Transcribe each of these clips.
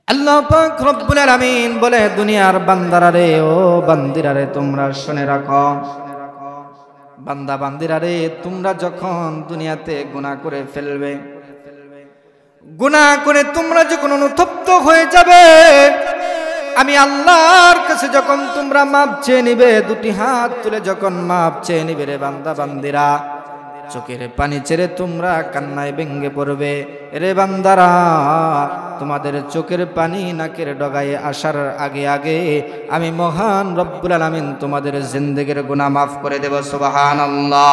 আল্লাহ পাক রব্বুল আলামিন বলে, দুনিয়ার বান্দারা রে, ও বান্দিরা রে, তোমরা শুনে রাখো, বান্দা বান্দিরা রে, তোমরা যখন দুনিয়াতে গুনাহ করে ফেলবে, গুনাহ করে তোমরা যখন অনুতপ্ত হয়ে যাবে, আমি আল্লাহর কাছে যখন তোমরা মাপ চেয়ে নিবে, দুটি হাত তুলে যখন মাপ চেয়ে নিবে রে বান্দা বান্দিরা, চোখের পানি ছেড়ে তোমরা কান্নায় ভেঙে পড়বে রে বান্দারা। তোমাদের চোখের পানি নাকের ডগায় আসার আগে আগে আমি মহান রব্বুল আলামিন তোমাদের জিন্দেগির গুনাহ মাফ করে দেব। সুবহানাল্লাহ।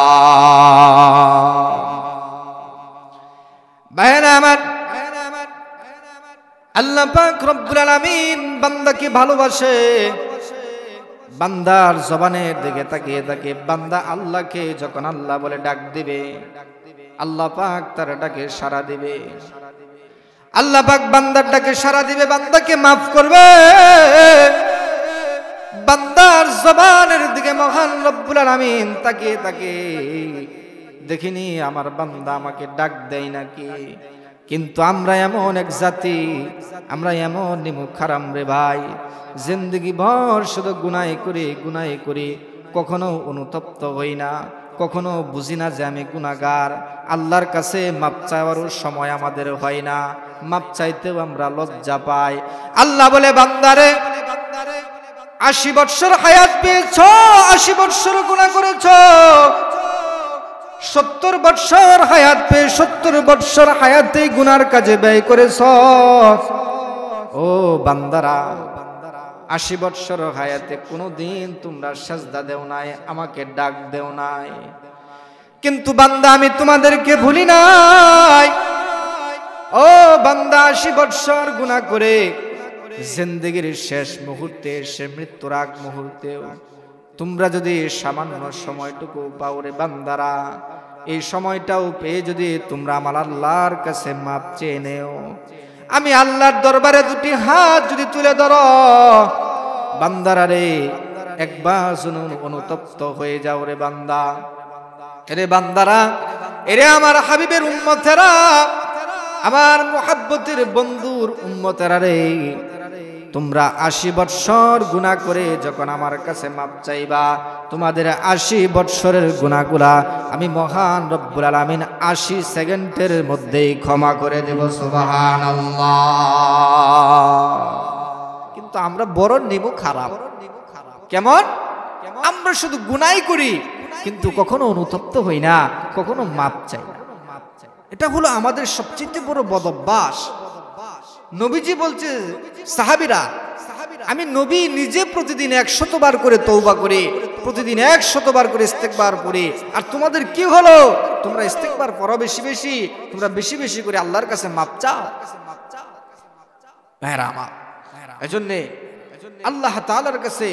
ভাইরা আমার, আল্লাহ পাক রব্বুল আলামিন বান্দাকে ভালোবাসে। বান্দার জবানের দিকে তাকিয়ে থাকে, বান্দা আল্লাহকে যখন আল্লাহ বলে ডাক দিবে, আল্লাহ পাক তার ডাকে সাড়া দিবে। আল্লাহ পাক বান্দার ডাকে সাড়া দিবে, বান্দাকে মাফ করবে। বান্দার জবানের দিকে মহান রব্বুল আলামিন তাকিয়ে থাকে, দেখিনি আমার বান্দা আমাকে ডাক দেয় নাকি। কিন্তু আমরা এমন এক জাতি, আমরা এমন নিমুখ হারাম রে ভাই, জিন্দেগি ভর শুধু গুনাহ করি, কখনো অনুতপ্ত হই না, কখনো বুঝি না যে আমি গুনাহগার। আল্লাহর কাছে মাপ চাওয়ার সময় আমাদের হয় না, মাপ চাইতেও আমরা লজ্জা পাই। আল্লাহ বলে, বান্দারে 80 বৎসর হায়াত পেয়েছ, 80 বৎসর গুনাহ করেছ, 70 বৎসর হায়াত পেয়ে 70 বৎসর হায়াতে গুনার কাজে ব্যয় করেছ। ও বান্দারা, 80 বৎসর হায়াতে কোনোদিন তোমরা সাজদা দেও নাই, আমাকে ডাক দেও নাই। কিন্তু বান্দা আমি তোমাদেরকে ভুলি নাই। ও বান্দা, 80 বৎসর গুনাহ করে জিন্দেগির শেষ মুহূর্তে, সে মৃত্যুর আগ মুহূর্তেও তোমরা যদি সামান্য সময়টুকু পাও রে বান্দারা, এই সময়টাও পেয়ে যদি তোমরা আমার আল্লাহর কাছে মাপ চেয়ে নেও, আমি আল্লাহর দরবারে দুটি হাত যদি তুলে ধরো, বান্দারা রে, একবার শুনুন, অনুতপ্ত হয়ে যাও রে বান্দা। রে বান্দারা, এরে আমার হাবিবের উম্মতেরা, আমার মুহাব্বতের বন্ধুর উম্মতেরা রে, তোমরা 80 বৎসর গুনাহ করে যখন আমার কাছে মাপ চাইবা, তোমাদের 80 বৎসরের গুনাহগুলা আমি মহান রব্বুল আলামিন 80 সেকেন্ডের মধ্যেই ক্ষমা করে দেব। সুবহানাল্লাহ। কিন্তু আমরা বড় নিমুখ খারাপ। কেমন? আমরা শুধু গুনাহই করি, কিন্তু কখনো অনুতপ্ত হই না, কখনো মাপ চাই না। এটা হলো আমাদের সবচেয়ে বড় বদঅভ্যাস। নবীজি বলছে, সাহাবীরা, আমি নবী নিজে প্রতিদিন 100 বার করে তওবা করি, প্রতিদিন 100 বার করে ইস্তেগফার পড়ি, আর তোমাদের কি হলো? তোমরা ইস্তেগফার পড়ো বেশি বেশি, তোমরা বেশি বেশি করে আল্লাহর কাছে মাপ চাও। ভাইরা আমার, এজন্য আল্লাহ তাআলার কাছে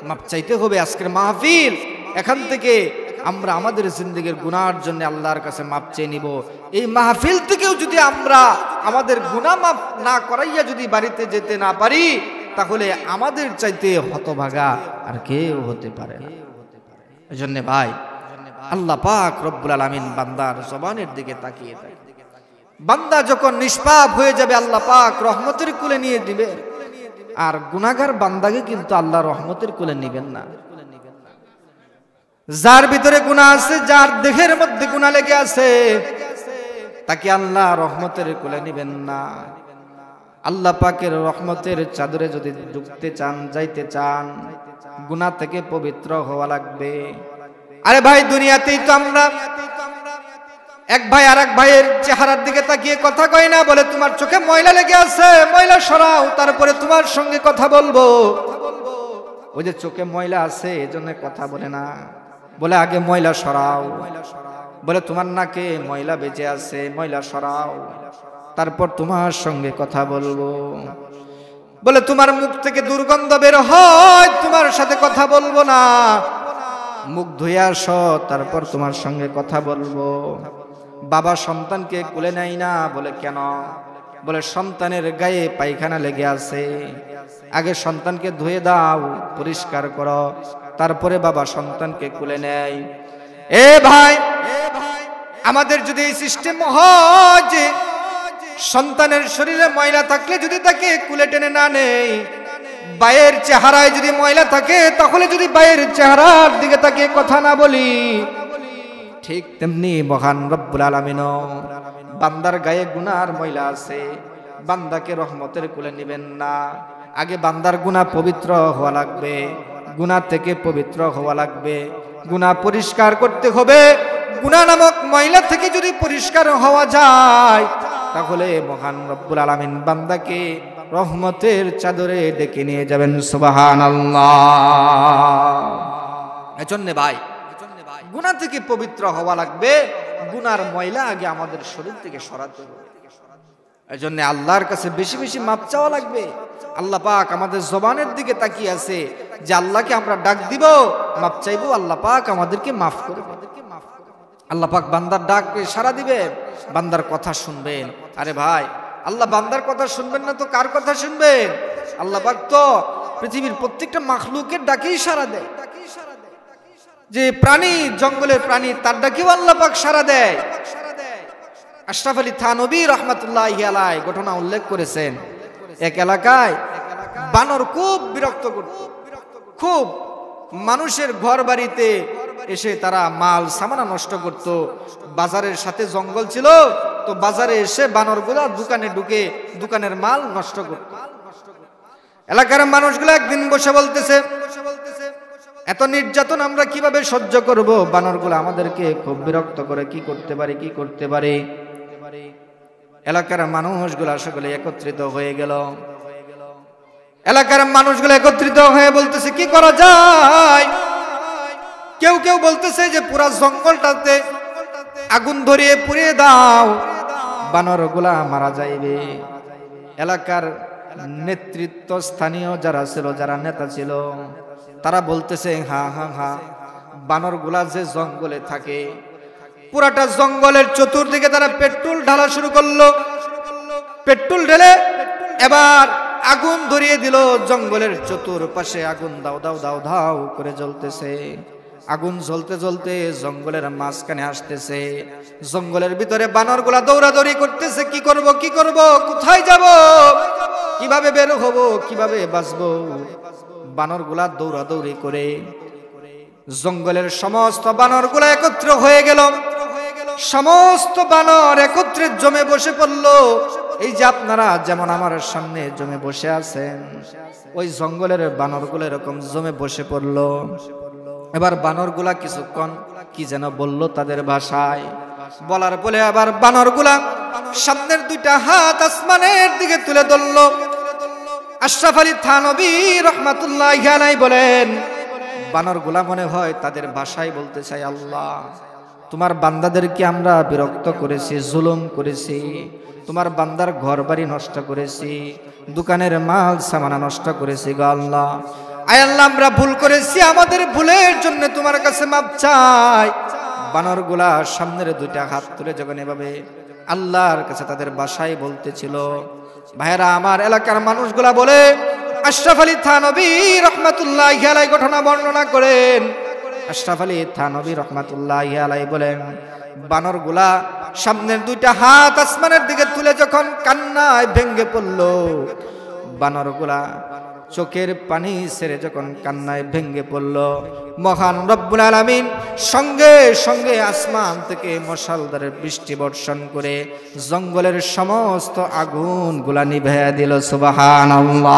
মাপ চাইতে হবে। আজকের মাহফিল, এখান থেকে আমরা আমাদের জিন্দেগির গুনাহর জন্য আল্লাহর কাছে মাপ চেয়ে নিব। এই মাহফিল থেকেও যদি আমরা আমাদের গুনাহ মাফ না করাইয়া যদি বাড়িতে যেতে না পারি, তাহলে আমাদের চাইতে হতভাগা আর কেউ হতে পারে না। এজন্য ভাই, আল্লাহ পাক রব্বুল আলামিন বান্দার জবানের দিকে তাকিয়ে থাকে। বান্দা যখন নিষ্পাপ হয়ে যাবে, আল্লাহ পাক রহমতের কোলে নিয়ে দিবে। আর গুনাহগার বান্দাকে কিন্তু আল্লাহ রহমতের কোলে নেবেন না। যার ভিতরে গুনাহ আছে, যার দেহের মধ্যে গুনাহ লেগে আছে, তাকে আল্লাহ রহমতের কোলে নেবেন না। আল্লাহ পাকের রহমতের চাদরে যদি ঢুকতে চান, যাইতে চান, গুনাহ থেকে পবিত্র হওয়া লাগবে। আরে ভাই, দুনিয়াতেই তো আমরা এক ভাই আর এক ভাইয়ের চেহারার দিকে তাকিয়ে কথা কই না, বলে তোমার চোখে ময়লা লেগে আছে, ময়লা সরাও, তারপরে তোমার সঙ্গে কথা বলবো। ওই যে চোখে ময়লা আছে, এজন্য কথা বলে না, বলে আগে ময়লা সরাও। বলে তোমার নাকে ময়লা বেঁচে আছে, ময়লা সরাও, তারপর তোমার সঙ্গে কথা বলবো। বলে তোমার মুখ থেকে দুর্গন্ধ বের হয়, তোমার সাথে কথা বলবো না, মুখ ধুয়ে আসো, তারপর তোমার সঙ্গে কথা বলবো। বাবা সন্তানকে কোলে নেয় না, বলে কেন? বলে সন্তানের গায়ে পায়খানা লেগে আছে, আগে সন্তানকে ধুয়ে দাও, পরিষ্কার করো, তারপরে বাবা সন্তানকে কোলে নেয়। এ ভাই, আমাদের যদি এই সিস্টেম হয় যে সন্তানের শরীরে ময়লা থাকলে যদি তাকে কুলে টেনে না নেই, ভাইয়ের চেহারায় যদি ময়লা থাকে তাহলে যদি ভাইয়ের চেহারার দিকে তাকে কথা না বলি, ঠিক তেমনি মহান রব্বুল আলামিনও বান্দার গায়ে গুনার ময়লা আছে, বান্দাকে রহমতের কুলে নেবেন না। আগে বান্দার গুনাহ পবিত্র হওয়া লাগবে, গুনাহ থেকে পবিত্র হওয়া লাগবে, গুনাহ পরিষ্কার করতে হবে। গুনাহ নামক ময়লা থেকে যদি পরিষ্কার হওয়া যায় তাহলে মহান রব্বুল আলামিন বান্দাকে রহমতের চাদরে ডেকে নিয়ে যাবেন। সুবহানাল্লাহ। এজন্য ভাই গুনাহ থেকে পবিত্র হওয়া লাগবে, গুনার ময়লা আগে আমাদের শরীর থেকে সরাতে হবে। এজন্য আল্লাহর কাছে বেশি বেশি মাপ চাওয়া লাগবে। আল্লাহ পাক আমাদের জবানের দিকে তাকিয়ে আছে যে আল্লাহকে আমরা ডাক দিব, মাপ চাইবো, আল্লাহ পাক আমাদেরকে মাফ করবে। আল্লাহ পাক বান্দার ডাকে সাড়া দিবেন, বান্দার কথা শুনবেন। আরে ভাই, আল্লাহ বান্দার কথা শুনবেন না তো কার কথা শুনবেন? আল্লাহ পাক তো পৃথিবীর প্রত্যেকটা মাখলুকের ডাকেই সাড়া দেয়। যে প্রাণী, জঙ্গলের প্রাণী, তার ডাকেও আল্লাহ পাক সাড়া দেয়। আশরাফ আলী থানভী রহমাতুল্লাহি আলাইহি ঘটনা উল্লেখ করেছেন, এক এলাকায় বানর খুব বিরক্ত করত, খুব মানুষের ঘর বাড়িতে এসে তারা মাল সামানা নষ্ট করত। বাজারের সাথে জঙ্গল ছিল, তো বাজারে এসে বানরগুলা দোকানে ঢুকে দোকানের মাল নষ্ট করত। এলাকার মানুষগুলো একদিন বসে বলতেছে, এত নির্যাতন আমরা কিভাবে সহ্য করব? বানরগুলো আমাদেরকে খুব বিরক্ত করে, কি করতে পারি, কি করতে পারি? এলাকার মানুষগুলো সকলে একত্রিত হয়ে গেল। এলাকার মানুষগুলো একত্রিত হয়ে বলতেছে কি করা যায়? কেউ কেউ বলতেছে যে পুরা জঙ্গলটাতে আগুন ধরিয়ে পুড়িয়ে দাও, বানরগুলা মারা যাইবে। এলাকার নেতৃত্ব স্থানীয় যারা ছিল, যারা নেতা ছিল, তারা বলতেছে হ্যাঁ হ্যাঁ হ্যাঁ, বানরগুলা যে জঙ্গলে থাকে, পুরাটা জঙ্গলের চতুর্দিকে তারা পেট্রোল ঢালা শুরু করলো। পেট্রোল ঢেলে এবার আগুন ধরিয়ে দিল। জঙ্গলের চতুর্পাশে আগুন দাও দাও দাও দাও করে জ্বলতেছে। আগুন জ্বলতে জ্বলতে জঙ্গলের মাঝখানে আসতেছে। জঙ্গলের ভিতরে বানরগুলা দৌড়াদৌড়ি করতেছে, কি করব, কি করব, কোথায় যাব, কিভাবে বের হব, কিভাবে বাঁচবো? বানরগুলা দৌড়াদৌড়ি করে জঙ্গলের সমস্ত বানরগুলা একত্র হয়ে গেল। সমস্ত বানর একত্রে জমে বসে পড়ল। এই যে আপনারা যেমন আমার সামনে জমে বসে আছেন, ওই জঙ্গলের বানরগুলো এরকম জমে বসে পড়ল। এবার বানরগুলা কিছুক্ষণ কি যেন বলল তাদের ভাষায়, বলার পরে আবার বানরগুলা সামনের দুইটা হাত আসমানের দিকে তুলে ধরল। আশরাফ আলী থানভী রহমাতুল্লাহি আলাইহি বলেন, বানরগুলা মনে হয় তাদের ভাষায় বলতে চাই, আল্লাহ তোমার বান্দাদেরকে আমরা বিরক্ত করেছি, জুলুম করেছি, তোমার বান্দার ঘর বাড়ি নষ্ট করেছি, দোকানের মাল সামানা নষ্ট করেছি গো আল্লাহ। আয় আল্লাহ, আমরা ভুল করেছি, আমাদের ভুলের জন্য তোমার কাছে মাপ চাই। বানরগুলা সামনের দুইটা হাত তুলে যখন এভাবে আল্লাহর কাছে তাদের ভাষায় বলতেছিল, ভাইরা আমার, এলাকার মানুষগুলা বলে আশরাফ আলী থানভী রহমাতুল্লাহি আলাইহি ঘটনা বর্ণনা করেন। আশরাফ আলী থানভী রহমাতুল্লাহি আলাইহি বলেন, বানরগুলা সামনের দুইটা হাত আসমানের দিকে তুলে যখন কান্নায় ভেঙ্গে পড়ল, বানরগুলা চোখের পানি ছেড়ে যখন কান্নায় ভেঙ্গে পড়ল, মহান রব্বুল আলামিন সঙ্গে সঙ্গে আসমান থেকে মশালদারের বৃষ্টি বর্ষণ করে জঙ্গলের সমস্ত আগুনগুলা নিভিয়ে দিল। সুবহানাল্লাহ।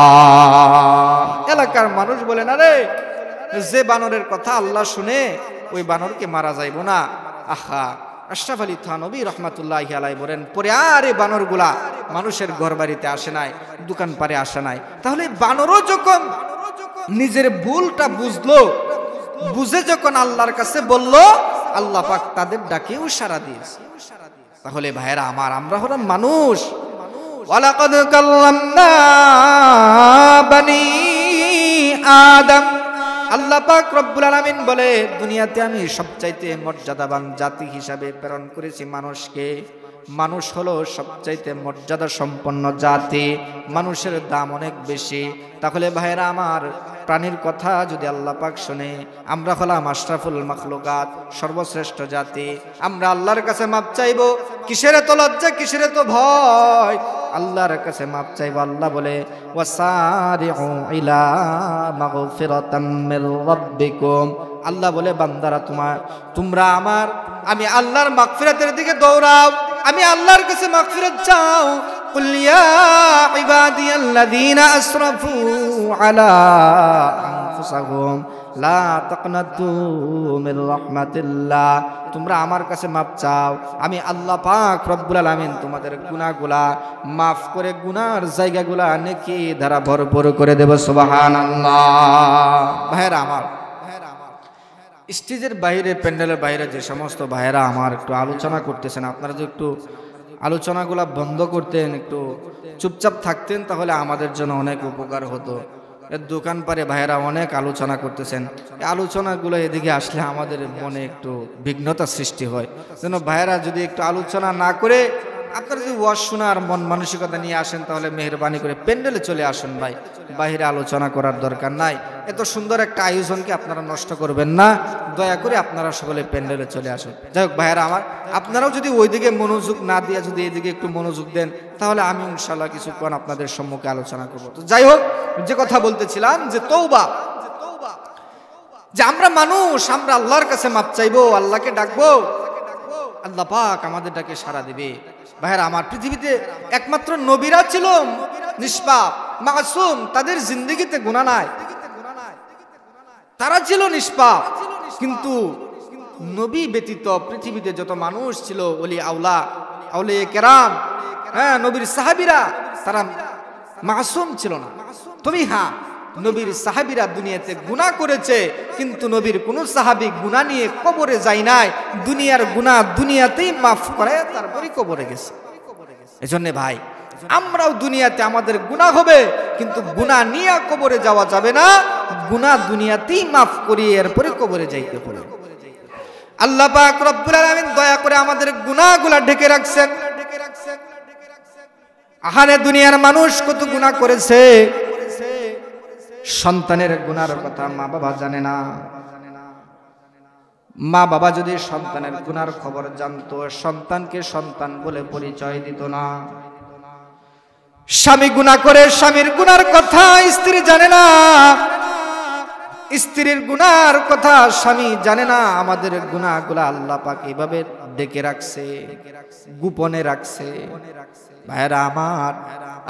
এলাকার মানুষ বলে, না রে, যে বানরের কথা আল্লাহ শুনে ওই বানরকে মারা যাইব না। আহা, আশরাফ আলী থানভী রহমাতুল্লাহি আলাইহি বলেন, পরে আর এই বানরগুলা মানুষের ঘর বাড়িতে আসে নাই, দোকান পারে আসে নাই। তাহলে বানরও যখন নিজের ভুলটা বুঝলো, বুঝে যখন আল্লাহর কাছে বলল, আল্লাহ পাক তাদের ডাকেও সাড়া দিয়েছে। তাহলে ভাইরা আমার, আমরা হলাম মানুষ। ওয়ালাকাদ কাল্লামনা বানি আদম। আল্লাহ পাক রব্বুল আলামিন বলে, দুনিয়াতে আমি সবচাইতে মর্যাদাবান জাতি হিসাবে প্রেরণ করেছি মানুষকে। মানুষ হলো সবচাইতে মর্যাদা সম্পন্ন জাতি, মানুষের দাম অনেক বেশি। তাহলে ভাইরা আমার, প্রাণীর কথা যদি আল্লাহ পাক শুনে, আমরা হলাম আশরাফুল মাখলুকাত, সর্বশ্রেষ্ঠ জাতি, আমরা আল্লাহর কাছে মাপ চাইব। কিসের এত লজ্জা, কিসের এত ভয়? আল্লাহর কাছে মাপ চাইব। আল্লাহ বলে ওয়াসারিউ ইলা মাগফিরাতাম মির রাব্বিকুম, আল্লাহ বলে বান্দারা তোমরা আমি আল্লাহর মাগফিরাতের দিকে দৌড়াও, আমি আল্লাহর কাছে মাগফিরাত চাও। কুল ইয়া ইবাদিয়াল্লাযীনা আসরাফু আলা আনফুসাহুম লা তাকনাতু মির রাহমাতিল্লাহ, তোমরা আমার কাছে মাপ চাও, আমি আল্লাহ পাক রব্বুল আলামিন তোমাদের গুনাহগুলা মাফ করে গুনার জায়গাগুলা নেকি দ্বারা ভরপুর করে দেব। সুবহানাল্লাহ। ভাইরা আমার, স্টেজের বাইরে, প্যান্ডেলের বাইরে যে সমস্ত ভাইয়েরা আমার একটু আলোচনা করতেছেন, আপনারা যদি একটু আলোচনাগুলা বন্ধ করতেন, একটু চুপচাপ থাকতেন, তাহলে আমাদের জন্য অনেক উপকার হতো। দোকান পারে ভাইয়েরা অনেক আলোচনা করতেছেন, এই আলোচনাগুলো এদিকে আসলে আমাদের মনে একটু বিঘ্নতা সৃষ্টি হয়। যেন ভাইয়েরা যদি একটু আলোচনা না করে আপনারা যদি ওয়াজ শোনার মন মানসিকতা নিয়ে আসেন, তাহলে মেহেরবানি করে প্যান্ডেলে চলে আসুন ভাই, বাইরে আলোচনা করার দরকার নাই। এত সুন্দর একটা আয়োজনকে আপনারা নষ্ট করবেন না, দয়া করে আপনারা সকলে প্যান্ডেলে চলে আসুন। যাই হোক ভাইয়েরা আমার, আপনারাও যদি ওইদিকে মনোযোগ না দিয়ে যদি এদিকে একটু মনোযোগ দেন, তাহলে আমি ইনশাআল্লাহ কিছুক্ষণ আপনাদের সম্মুখে আলোচনা করবো। তো যাই হোক, যে কথা বলতেছিলাম যে তওবা, যে আমরা মানুষ, আমরা আল্লাহর কাছে মাপ চাইবো, আল্লাহকে ডাকবো, আল্লাহ পাক আমাদের ডাকে সাড়া দিবে। ভাইরা আমার, পৃথিবীতে একমাত্র নবীরা ছিল নিষ্পাপ, মাসুম, তাদের জিন্দেগিতে গুনাহ নাই, তারা ছিল নিষ্পাপ। কিন্তু নবী ব্যতীত পৃথিবীতে যত মানুষ ছিল, ওলি আউলা, আউলিয়া কেরাম, হ্যাঁ, নবীর সাহাবীরা, তারা মাসুম ছিল না। তবে হ্যাঁ, নবীর সাহাবীরা দুনিয়াতে গুনাহ করেছে, কিন্তু নবীর কোন সাহাবী গুনাহ নিয়ে কবরে যায় নাই। দুনিয়ার গুনাহ দুনিয়াতেই মাফ করে তারপরে কবরে গেছে। এজন্য ভাই, আমরাও দুনিয়াতে আমাদের গুনাহ হবে, কিন্তু গুনাহ নিয়ে কবরে যাওয়া যাবে না। গুনাহ দুনিয়াতেই মাফ করিয়ে এরপরে কবরে যাইতে হবে। আল্লাহ পাক রব্বুল আলামিন দয়া করে আমাদের গুনাহগুলা ঢেকে রাখছেন। আহারে, দুনিয়ার মানুষ কত গুনাহ করেছে, সন্তানের গুনার কথা মা বাবা জানে না। মা বাবা যদি সন্তানের গুনার খবর জানতো, সন্তানকে সন্তান বলে পরিচয় দিত না। স্বামী গুনাহ করে, স্বামীর গুনার কথা স্ত্রী জানে না, স্ত্রীর গুনার কথা স্বামী জানে না। আমাদের গুনাহগুলা আল্লাহ পাক এইভাবে ডেকে রাখছে, গোপনে রাখছে। ভাইরা আমার,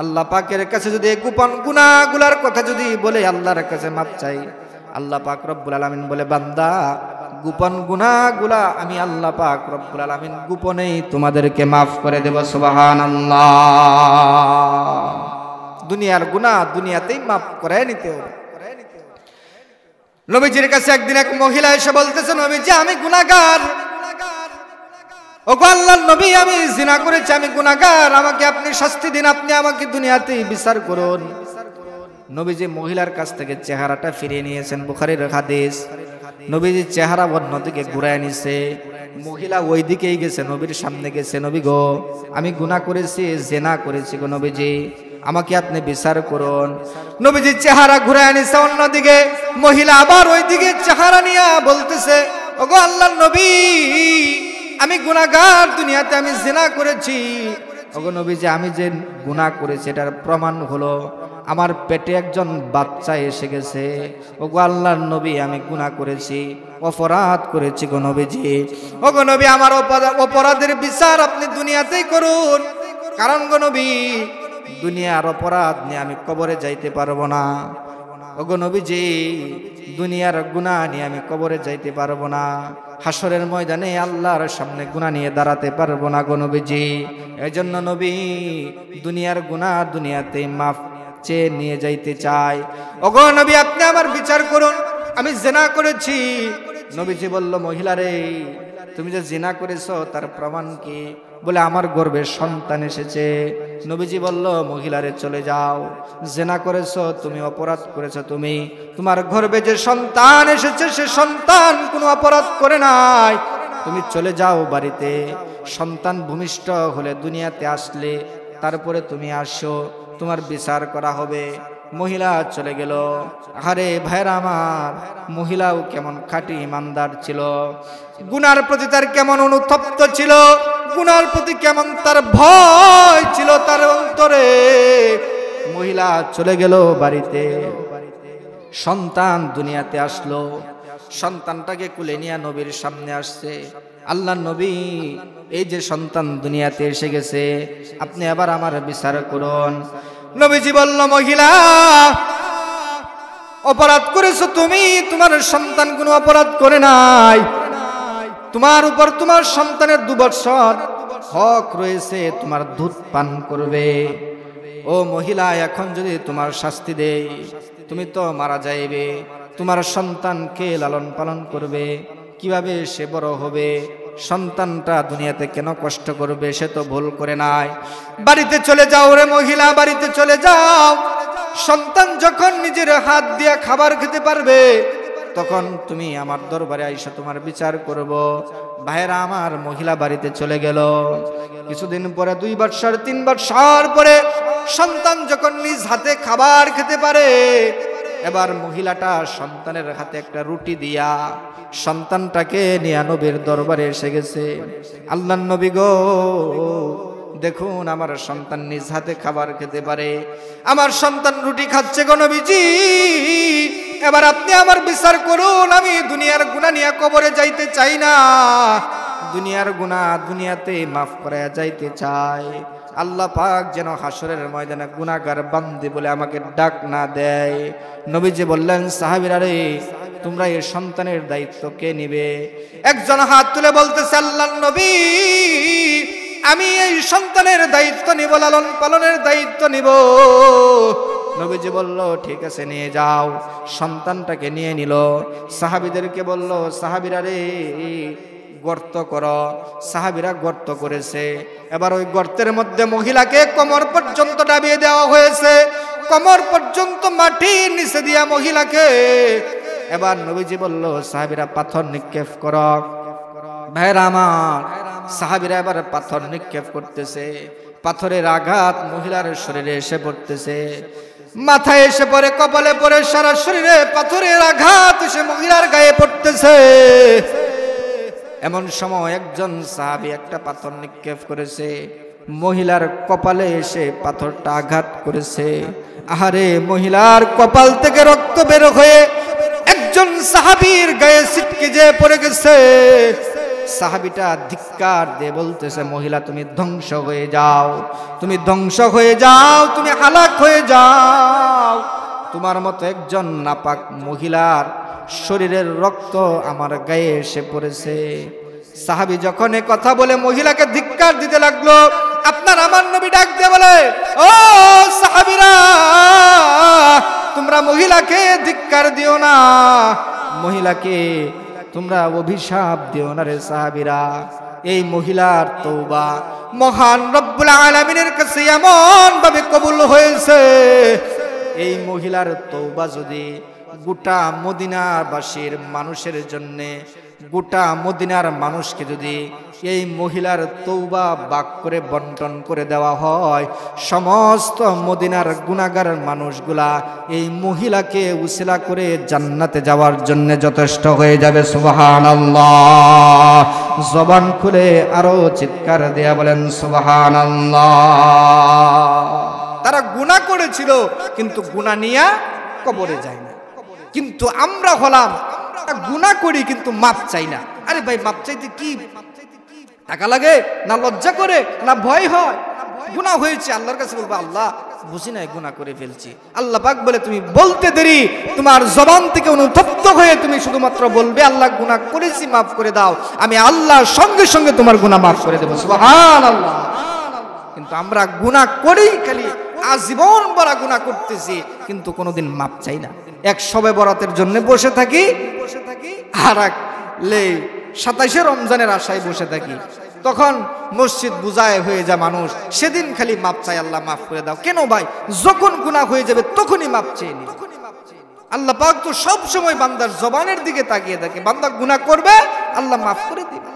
আল্লাহ পাকের কাছে যদি গোপন গুনাহগুলার কথা যদি বলে আল্লাহর কাছে মাপ চাই, আল্লাহ পাক রব্বুল আলামিন বলে, বান্দা, গোপন গুনাহগুলা আমি আল্লাহ পাক রব্বুল আলামিন গোপনেই তোমাদেরকে মাফ করে দেব। সুবহানাল্লাহ। দুনিয়ার গুনাহ দুনিয়াতেই মাফ করে নিতে হবে। নবীজির কাছে একদিন এক মহিলা এসে বলতেছে, নবীজি, আমি গুনাহগার। ওগো আল্লাহর নবী, আমি জিনা করেছি, আমি গুনাহগার, আমাকে আপনি শাস্তি দিন, আপনি আমাকে দুনিয়াতেই বিচার করুন। নবীজি মহিলার কাছ থেকে চেহারাটা ফিরিয়ে নিয়েছেন, বুখারীর হাদিস। নবীজি চেহারা অন্যদিকে ঘুরায় নিছে, মহিলা ওই দিকেই গেছে, নবীর সামনে গেছে, নবী গো, আমি গুনাহ করেছি, জিনা করেছি গো নবীজি, আমাকে আপনি বিচার করুন। নবীজি চেহারা ঘুরায় নিছে অন্যদিকে, মহিলা আবার ওই দিকে চেহারা নিয়ে বলতেছে, ওগো আল্লাহর নবী, আমি গুনাহগার, দুনিয়াতে আমি জিনা করেছি। ওগো নবীজি, আমি যে গুনাহ করেছি এটার প্রমাণ হলো আমার পেটে একজন বাচ্চা এসে গেছে। ওগো আল্লাহর নবী, আমি গুনাহ করেছি, অপরাধ করেছি গো নবীজি। ওগো নবী, আমার অপরাধের বিচার আপনি দুনিয়াতেই করুন, কারণ গো নবী, দুনিয়ার অপরাধ নিয়ে আমি কবরে যাইতে পারবো না। ওগো নবীজি, দুনিয়ার গুনাহ নিয়ে আমি কবরে যাইতে পারবো না, হাসরের ময়দানে আল্লাহর সামনে গুনাহ নিয়ে দাঁড়াতে পারবো না গো নবীজি। এজন্য নবী দুনিয়ার গুনাহ দুনিয়াতে মাফ চেয়ে নিয়ে যাইতে চাই। ওগো নবী, আপনি আমার বিচার করুন, আমি জিনা করেছি। নবীজি বলল, মহিলা রে, তুমি যে জিনা করেছো তার প্রমাণ কি? বলে, আমার গর্ভে সন্তান এসেছে। নবীজি বলল, মহিলারে চলে যাও, জিনা করেছো তুমি, অপরাধ করেছো তুমি, তোমার গর্ভে যে সন্তান এসেছে সে সন্তান কোনো অপরাধ করে নাই, তুমি চলে যাও বাড়িতে। সন্তান ভূমিষ্ঠ হলে দুনিয়াতে আসলে তারপরে তুমি আসো, তোমার বিচার করা হবে। মহিলা চলে গেল। আরে ভাইরা আমার, মহিলাও কেমন খাঁটি ইমানদার ছিল, গুনার প্রতি তার কেমন অনুতপ্ত ছিল, গুনার প্রতি কেমন তার ভয় ছিল তার অন্তরে। মহিলা চলে গেল বাড়িতে, সন্তান দুনিয়াতে আসলো, সন্তানটাকে কুলে নিয়ে নবীর সামনে আসছে। আল্লাহ নবী, এই যে সন্তান দুনিয়াতে এসে গেছে, আপনি আবার আমার বিচার করুন। নবীজি বলল, মহিলা অপরাধ করেছো তুমি, তোমার সন্তান কোনো অপরাধ করে নাই। তোমার উপর তোমার সন্তানের 2 বছর হক রয়েছে, তোমার দুধ পান করবে। ও মহিলা, এখন যদি তোমার শাস্তি দেই, তুমি তো মারা যাইবে। তোমার সন্তানকে লালন পালন করবে, কিভাবে সে বড় হবে? সন্তানটা দুনিয়াতে কেন কষ্ট করবে? সে তো ভুল করে নাই। বাড়িতে চলে যাও রে মহিলা, বাড়িতে চলে যাও। সন্তান যখন নিজের হাত দিয়ে খাবার খেতে পারবে, তখন তুমি আমার দরবারে আইসা তোমার বিচার করব। ভাইরা আমার, মহিলা বাড়িতে চলে গেল। কিছুদিন পরে 2 বছর 3 বছর পরে সন্তান যখন নিজ হাতে খাবার খেতে পারে, এবার মহিলাটা সন্তানের হাতে একটা রুটি দিয়া সন্তানটাকে নিয়ে নবীর দরবারে এসে গেছে। আল্লাহর নবী গো, দেখুন আমার সন্তান নিজ হাতে খাবার খেতে পারে, আমার সন্তান রুটি খাচ্ছে গো নবীজি। এবার আপনি আমার বিচার করুন, আমি দুনিয়ার গুনাহ নিয়ে কবরে যাইতে চাই না, দুনিয়ার গুনাহ দুনিয়াতে মাফ করায়া যাইতে চাই। আল্লাহ পাক যেন হাসরের ময়দানে গুনাহগার বান্দি বলে আমাকে ডাক না দেয়। নবীজি বললেন, সাহাবীরা রে, তোমরা এই সন্তানের দায়িত্ব কে নিবে? একজন হাত তুলে বলতেছে, আল্লাহর নবী, আমি এই সন্তানের দায়িত্ব নিব, লালন পালনের দায়িত্ব নিব। নবীজি বলল, ঠিক আছে নিয়ে যাও। সন্তানটাকে নিয়ে নিল। সাহাবীদেরকে বলল, সাহাবীরা রে, গর্ত করো। সাহাবীরা গর্ত করেছে। এবার ওই গর্তের মধ্যে মহিলাকে কোমর পর্যন্ত ডাবিয়ে দেওয়া হয়েছে, কোমর পর্যন্ত মাটির নিচে দিয়া মহিলাকে। এবার নবীজি বলল, সাহাবীরা পাথর নিক্ষেপ করো। ভাইরা আমার, সাহাবীরা এবার পাথর নিক্ষেপ করতেছে। পাথরের আঘাত মহিলার শরীরে এসে পড়তেছে, মাথায় এসে পড়ে, কপালে পড়ে, সারা শরীরে পাথরের আঘাত এসে মহিলার গায়ে পড়তেছে। এমন সময় একজন সাহাবী একটা পাথর নিক্ষেপ করেছে, মহিলার কপালে এসে পাথরটা আঘাত করেছে। আহারে, মহিলার কপাল থেকে রক্ত বের হয়ে একজন সাহাবীর গায়ে ছিটকে যেয়ে পড়ে গেছে। সাহাবীটা ধিক্কার দিয়ে বলতেছে, মহিলা তুমি ধ্বংস হয়ে যাও, তুমি ধ্বংস হয়ে যাও, তুমি হালাক হয়ে যাও। তোমার মতো একজন নাপাক মহিলার শরীরের রক্ত আমার গায়ে এসে পড়েছে। সাহাবী যখন এ কথা বলে মহিলাকে ধিক্কার দিতে লাগলো, আপনার আমার নবী ডাক দিয়ে বলে, ও সাহাবীরা, তোমরা মহিলাকে ধিক্কার দিও না, মহিলাকে তোমরা অভিশাপ দিও না রে সাহাবীরা। এই মহিলার তওবা মহান রব্বুল আলামিনের কাছে এমন ভাবে কবুল হয়েছে, এই মহিলার তওবা যদি গোটা মদিনাবাসীর মানুষের জন্য, গোটা মদিনার মানুষকে যদি এই মহিলার তওবা ভাগ করে বন্টন করে দেওয়া হয়, সমস্ত মদিনার গুনাহগার মানুষগুলা এই মহিলাকে উসিলা করে জান্নাতে যাওয়ার জন্য যথেষ্ট হয়ে যাবে। সুবহানাল্লাহ। জবান খুলে আরো চিৎকার দেয়া বলেন সুবহানাল্লাহ। তারা গুনাহ করেছিল, কিন্তু গুনাহ নিয়ে কবরে যায় না। কিন্তু আমরা হলাম, গুনাহ করি কিন্তু মাপ চাই না। আরে ভাই, মাপ চাইতে কি টাকা লাগে, না লজ্জা করে, না ভয় হয়? গুনাহ হয়েছে, আল্লাহর কাছে বলবো, আল্লাহ বুঝি নাই গুনাহ করে ফেলছি। আল্লাহ পাক বলে, তুমি বলতে দেরি, তোমার জবান থেকে অনুতপ্ত হয়ে তুমি শুধুমাত্র বলবে, আল্লাহ গুনাহ করেছি, মাফ করে দাও, আমি আল্লাহ সঙ্গে সঙ্গে তোমার গুনাহ মাফ করে দেবো। সুবহানাল্লাহ। কিন্তু আমরা গুনাহ করি, খালি আজীবন বড় গুনাহ করতেছি, কিন্তু কোনোদিন মাপ চাই না। এক শবে বরাতের জন্য বসে থাকি, আর এক 27শে রমজানের আশায় বসে থাকি। তখন মসজিদ বুঝায় হয়ে যায় মানুষ, সেদিন খালি মাপ চাই, আল্লাহ মাফ করে দাও। কেন ভাই? যখন গুনাহ হয়ে যাবে তখনই মাপ চেয়ে নি। আল্লাহ পাক তো সব সময় বান্দার জবানের দিকে তাকিয়ে থাকে, বান্দা গুনাহ করবে, আল্লাহ মাফ করে দিবে।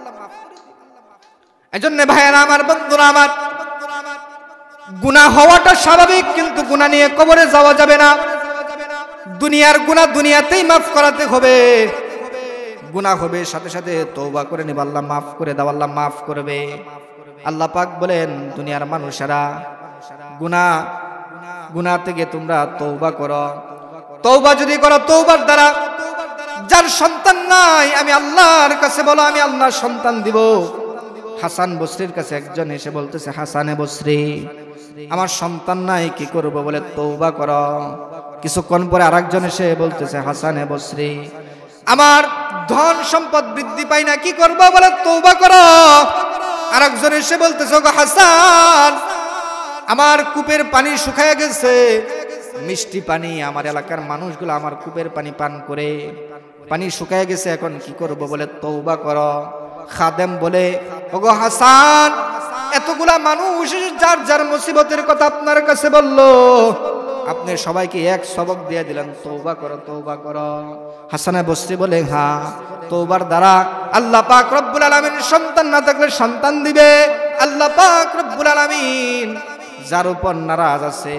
এজন্য ভাইয়েরা আমার, বন্ধুরা আমার, গুনাহ হওয়াটা স্বাভাবিক, কিন্তু গুনাহ নিয়ে কবরে যাওয়া যাবে না। দুনিয়ার গুনাহ দুনিয়াতেই মাফ করাতে হবে। গুনাহ হবে সাথে সাথে তওবা করে নিবা, আল্লাহ মাফ করে দাও, আল্লাহ মাফ করবে। আল্লাহ পাক বলেন দুনিয়ার মানুষেরা গুনাহ থেকে তোমরা তওবা করো। তওবা যদি করো, তওবার দ্বারা যার সন্তান নাই, আমি আল্লাহর কাছে বলো আমি আল্লাহর সন্তান দিব। হাসান বসরির কাছে একজন এসে বলতেছে, হাসানে বসরি আমার সন্তান নাই, কি করব? বলে তওবা করো। কিছুক্ষণ পরে আরেকজন এসে বলতেছে, হাসানে বসরি আমার ধন সম্পদ বৃদ্ধি পায় না, কি করব? বলে তওবা করো। আরেকজন এসে বলতেছে, ওগো হাসান আমার কূপের পানি শুকায় গেছে, মিষ্টি পানি আমার এলাকার মানুষগুলো আমার কূপের পানি পান করে, পানি শুকায় গেছে, এখন কি করব? বলে তওবা করো। খাদেম বলে, ওগো হাসান এতগুলা মানুষ যার যার মুসিবতের কথা আপনার কাছে বললো, আপনি সবাইকে এক সবক দিয়ে দিলেন, তওবা করো তওবা করো। হাসানে বসরি বলে, হ্যাঁ তওবার দ্বারা আল্লাহ পাক রব্বুল আলামিন সন্তান না থাকলে সন্তান দিবে। আল্লাহ পাক রব্বুল আলামিন যার উপর নারাজ আছে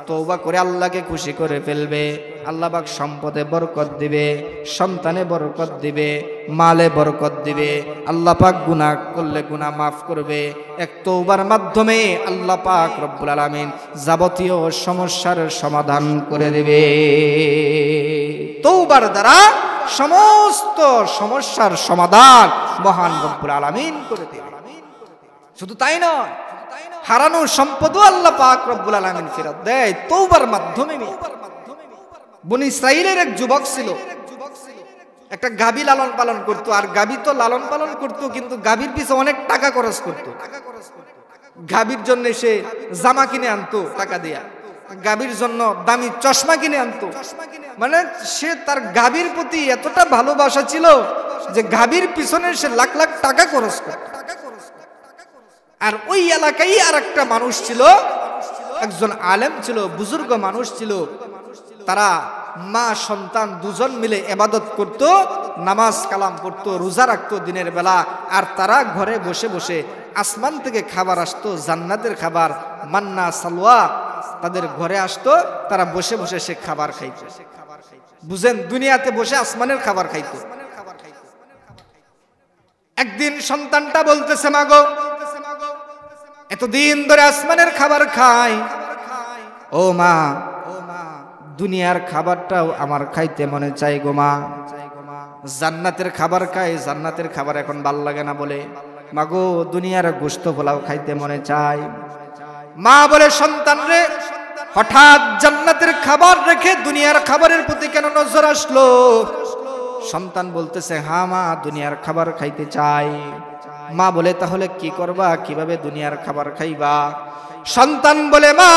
তওবা করে আল্লাহকে খুশি করে ফেলবে, আল্লাহ পাক সম্পদে বরকত দিবে, সন্তানে বরকত দিবে, মালে বরকত দিবে। আল্লাহ পাক গুনাহ করলে গুনাহ মাফ করবে। এক তওবার মাধ্যমে আল্লাহ পাক রব্বুল আলামিন যাবতীয় সমস্যার সমাধান করে দেবে। তওবার দ্বারা সমস্ত সমস্যার সমাধান মহান রব্বুল আলামিন করে দেবে। শুধু তাই নয়, হারানো সম্পদও আল্লাহ পাক রব্বুল আলামিন ফেরত দেয় তওবার মাধ্যমে। বনি ইসরাইলের এক যুবক ছিল, একটা গাভী লালন পালন করতো। আর গাভী তো লালন পালন করতো, কিন্তু গাভীর পিছনে অনেক টাকা খরচ করতো। গাভীর জন্য সে জামা কিনে আনতো টাকা দিয়া, গাভীর জন্য দামি চশমা কিনে আনতো। মানে সে তার গাভীর প্রতি এতটা ভালোবাসা ছিল যে গাভীর পিছনে সে লাখ লাখ টাকা খরচ করত। আর ওই এলাকায় আর একটা মানুষ ছিল, একজন আলেম ছিল, বুজুর্গ মানুষ ছিল। তারা মা সন্তান দুজন মিলে ইবাদত করত, নামাজ কালাম পড়তো, রোজা রাখতো দিনের বেলা। আর তারা ঘরে বসে বসে আসমান থেকে খাবার আসতো, জান্নাতের খাবার, মান্না সালওয়া তাদের ঘরে আসতো। তারা বসে বসে সে খাবার খাইতো। বুঝেন, দুনিয়াতে বসে আসমানের খাবার খাইতো। একদিন সন্তানটা বলতেছে, মাগো এতদিন ধরে আসমানের খাবার খাই, ও মা দুনিয়ার খাবারটাও আমার খাইতে মনে চাই গো মা। জান্নাতের খাবার খাই, জান্নাতের খাবার এখন ভাল লাগে না বলে মাগো দুনিয়ার গোশত পোলাও খাইতে মনে চাই। মা বলে, সন্তান রে হঠাৎ জান্নাতের খাবার রেখে দুনিয়ার খাবারের প্রতি কেন নজর আসলো? সন্তান বলতেছে, হ্যাঁ মা দুনিয়ার খাবার খাইতে চাই। মা বলে, তাহলে কি করবা, কিভাবে দুনিয়ার খাবার খাইবা? সন্তান বলে, মা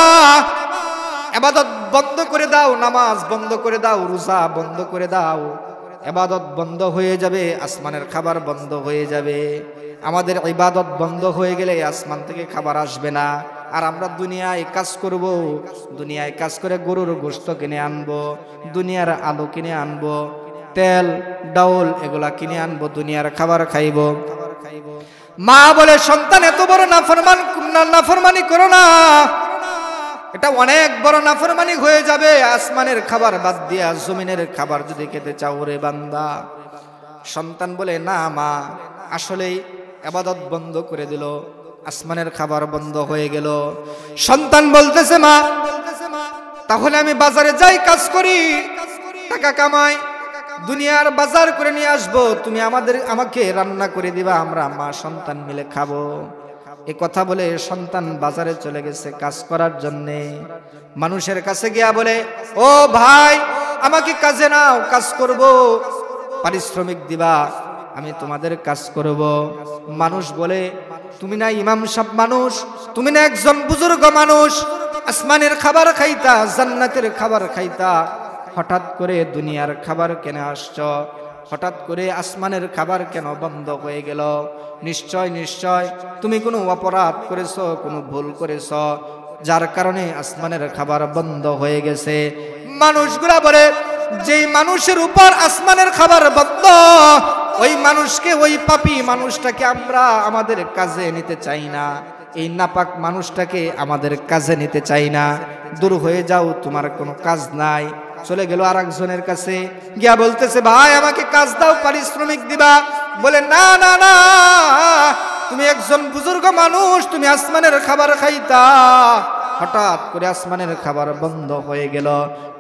ইবাদত বন্ধ করে দাও, নামাজ বন্ধ করে দাও, রোজা বন্ধ করে দাও, ইবাদত বন্ধ হয়ে যাবে, আসমানের খাবার বন্ধ হয়ে যাবে। আমাদের ইবাদত বন্ধ হয়ে গেলে আসমান থেকে খাবার আসবে না। আর আমরা দুনিয়ায় কাজ করব, দুনিয়ায় কাজ করে গরুর গোশত কিনে আনবো, দুনিয়ার আলো কিনে আনবো, তেল ডাউল এগুলা কিনে আনবো, দুনিয়ার খাবার খাইব। মা বলে, সন্তান এত বড় নাফরমানি করো না, এটা অনেক বড় নাফরমানি হয়ে যাবে। আসমানের খাবার বাদ দিয়া জমিনের খাবার যদি খেতে চাও রে বান্দা। সন্তান বলে, না মা আসলেই ইবাদত বন্ধ করে দিল, আসমানের খাবার বন্ধ হয়ে গেল। সন্তান বলতেছে, মা তাহলে আমি বাজারে যাই, কাজ করি, টাকা কামাই, দুনিয়ার বাজার করে নিয়ে আসবো, তুমি আমাকে রান্না করে দিবা, আমরা মা সন্তান মিলে খাবো। এ কথা বলে সন্তান বাজারে চলে গেছে কাজ করার জন্যে। মানুষের কাছে গিয়া বলে, ও ভাই আমাকে কাজে নাও, কাজ করব, পারিশ্রমিক দিবা, আমি তোমাদের কাজ করব। মানুষ বলে, তুমি না ইমাম সাহেব মানুষ, তুমি না একজন বুজুর্গ মানুষ, আসমানের খাবার খাইতা, জান্নাতের খাবার খাইতা, হঠাৎ করে দুনিয়ার খাবার কেন আসছ? হঠাৎ করে আসমানের খাবার কেন বন্ধ হয়ে গেল? নিশ্চয় নিশ্চয় তুমি কোনো অপরাধ করেছো, কোনো ভুল করেছো, যার কারণে আসমানের খাবার বন্ধ হয়ে গেছে। মানুষগুলা বলে, যেই মানুষের উপর আসমানের খাবার বন্ধ, ওই মানুষকে, ওই পাপী মানুষটাকে আমরা আমাদের কাজে নিতে চাই না। এই নাপাক মানুষটাকে আমাদের কাজে নিতে চাই না, দূর হয়ে যাও, তোমার কোনো কাজ নাই। চলে গেল আরেকজনের কাছে, গিয়া বলতেছে ভাই আমাকে কাজ দাও, পারিশ্রমিক দিবা। বলে না না না, তুমি একজন বুজুর্গ মানুষ, তুমি আসমানের খাবার খাইতা, হঠাৎ করে আসমানের খাবার বন্ধ হয়ে গেল,